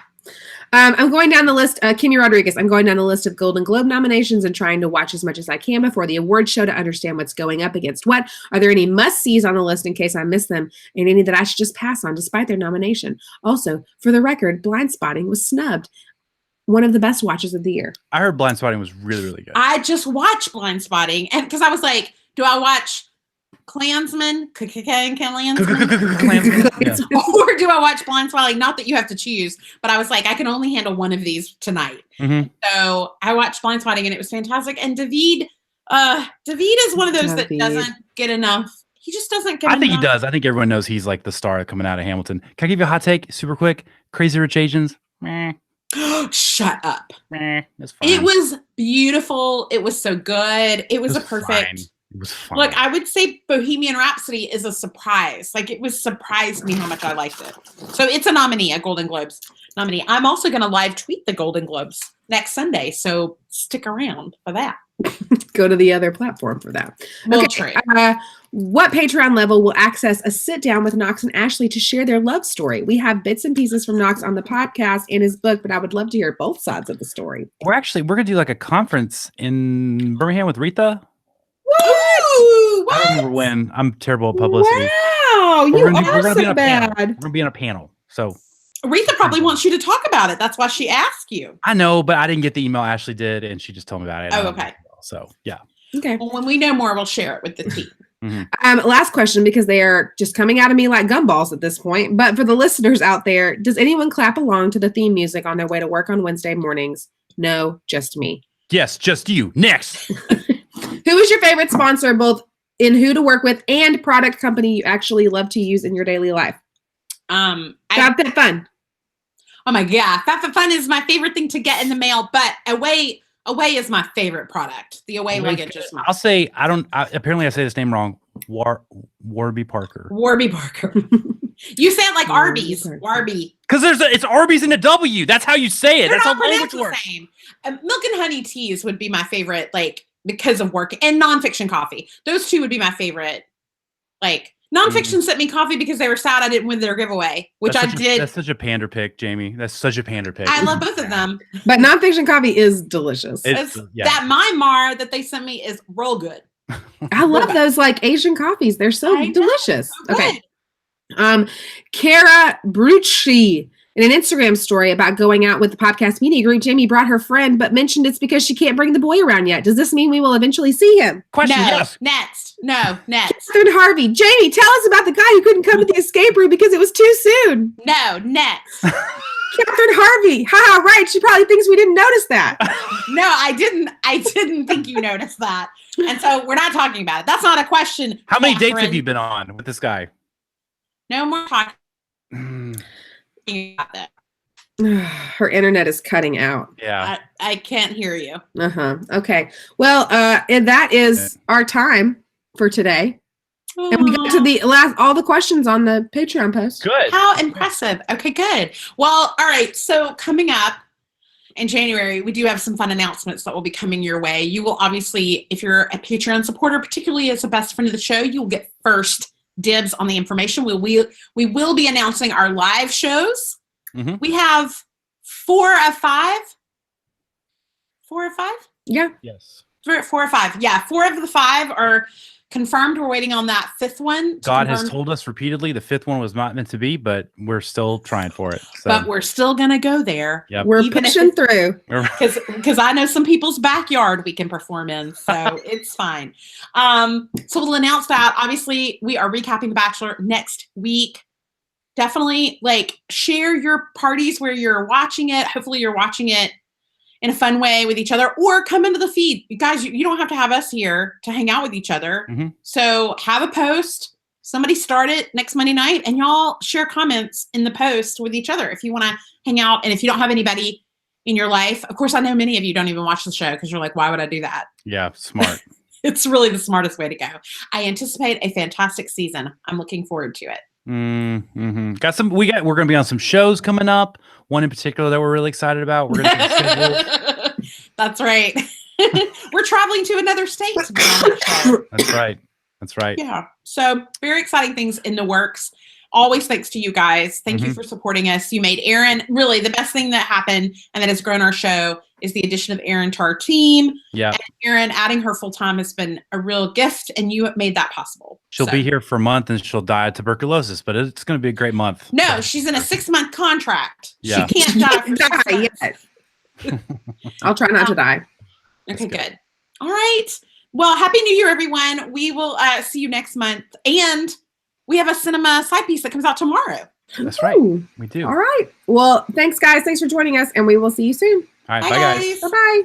I'm going down the list. Kimmy Rodriguez, I'm going down the list of Golden Globe nominations and trying to watch as much as I can before the award show to understand what's going up against what. Are there any must-sees on the list in case I miss them and any that I should just pass on despite their nomination? Also, for the record, Blindspotting was snubbed. One of the best watches of the year. I heard Blindspotting was really, really good. I just watched Blindspotting and because I was like, do I watch Klansman, Klansman, or do I watch Blindspotting? Not that you have to choose, but I was like, I can only handle one of these tonight. Mm-hmm. So I watched Blindspotting and it was fantastic. And David is one of those that doesn't get enough he just doesn't get I think he enough- does. I think everyone knows he's like the star coming out of Hamilton. Can I give you a hot take super quick? Crazy Rich Asians? Meh, Shut up. it's fine. It was beautiful. It was so good. It was a perfect. fine. It was fine. Look, I would say Bohemian Rhapsody is a surprise. Like it was surprised me how much I liked it. So it's a nominee, a Golden Globes nominee. I'm also going to live tweet the Golden Globes next Sunday. So stick around for that. Go to the other platform for that. We'll trade. What Patreon level will access a sit down with Knox and Ashley to share their love story? We have bits and pieces from Knox on the podcast and his book, but I would love to hear both sides of the story. we're gonna do like a conference in Birmingham with Rita. Ooh, I don't remember when. I'm terrible at publicity. Wow, But you we're gonna are be on so a panel. bad. We're gonna be on a panel. So Aretha probably wants you to talk about it. That's why she asked you. I know, but I didn't get the email Ashley did, and she just told me about it. Oh, okay. So yeah. Okay. Well, when we know more, we'll share it with the team. Last question, because they are just coming out of me like gumballs at this point. But for the listeners out there, does anyone clap along to the theme music on their way to work on Wednesday mornings? No, just me. Yes, just you. Next. Who is your favorite sponsor, both in who to work with and product company you actually love to use in your daily life? FabFitFun. Oh my God. FabFitFun is my favorite thing to get in the mail, but Away is my favorite product. The Away luggage is I'll say apparently I say this name wrong. Warby Parker. Warby Parker. You say it like Warby Arby's. Parker. Warby. Because it's Arby's in a W. That's how you say it. They're That's not how language pronounced the works. same. Milk and honey teas would be my favorite, like because of work, and nonfiction coffee. Those two would be my favorite. Like nonfiction sent me coffee because they were sad I didn't win their giveaway, which That's I did. That's such a pander pick, Jamie. That's such a pander pick. I love both of them. But nonfiction coffee is delicious. That Myanmar that they sent me is real good. I love those like Asian coffees. They're so I know, delicious. so Okay. good. Kara Brucci, in an Instagram story about going out with the podcast media group, Jamie brought her friend, but mentioned it's because she can't bring the boy around yet. Does this mean we will eventually see him? Question, No, yes. next. No, next. Catherine Harvey, Jamie, tell us about the guy who couldn't come to the escape room because it was too soon. No, next. Catherine Harvey, haha, right. She probably thinks we didn't notice that. No, I didn't think you noticed that. And so we're not talking about it. That's not a question. How many dates have Catherine. you been on with this guy? No more talking Mm, about that. Her internet is cutting out. yeah. I can't hear you. Okay. Well, and that is our time for today. And we got to all the questions on the Patreon post. Good. How impressive. Okay, good. Well, all right. So coming up in January, we do have some fun announcements that will be coming your way. You will obviously, if you're a Patreon supporter, particularly as a best friend of the show, you will get first dibs on the information. We will be announcing our live shows. Mhm. We have 4 of 5. 4 of 5? Yeah. Yes. 4 or 5. Yeah, 4 of the 5 are confirmed. We're waiting on that 5th one. God has told us repeatedly the 5th one was not meant to be, but we're still trying for it. So, But we're still going to go there. yep. We're Even if pushing through. Because I know some people's backyard we can perform in, so it's fine. So we'll announce that. Obviously, we are recapping The Bachelor next week. Definitely, share your parties where you're watching it. Hopefully, you're watching it in a fun way with each other, or come into the feed. You guys, you don't have to have us here to hang out with each other. Mhm. So have a post. Somebody start it next Monday night, and y'all share comments in the post with each other if you want to hang out. And if you don't have anybody in your life, of course, I know many of you don't even watch the show because you're like, why would I do that? Yeah, smart. It's really the smartest way to go. I anticipate a fantastic season. I'm looking forward to it. Mm-hmm. We're gonna be on some shows coming up. One in particular that we're really excited about. We're gonna schedule. That's right. We're traveling to another state to be on the show. That's right. That's right. Yeah. So very exciting things in the works. Always thanks to you guys. Thank you for supporting us. You made Aaron, really the best thing that happened and that has grown our show is the addition of Aaron to our team. Yeah. And Aaron adding her full time has been a real gift, and you made that possible. She'll be here for a month and she'll die of tuberculosis, but it's going to be a great month. No, she's in a 6-month contract. Yeah. She can't die for 6 months. Yet. I'll try not to die. Okay, good. All right. Well, Happy New Year, everyone. We will see you next month. And we have a cinema side piece that comes out tomorrow. That's right. Ooh. We do. All right. Well, thanks, guys. Thanks for joining us, and we will see you soon. All right. Bye, Bye, guys. guys. Bye-bye.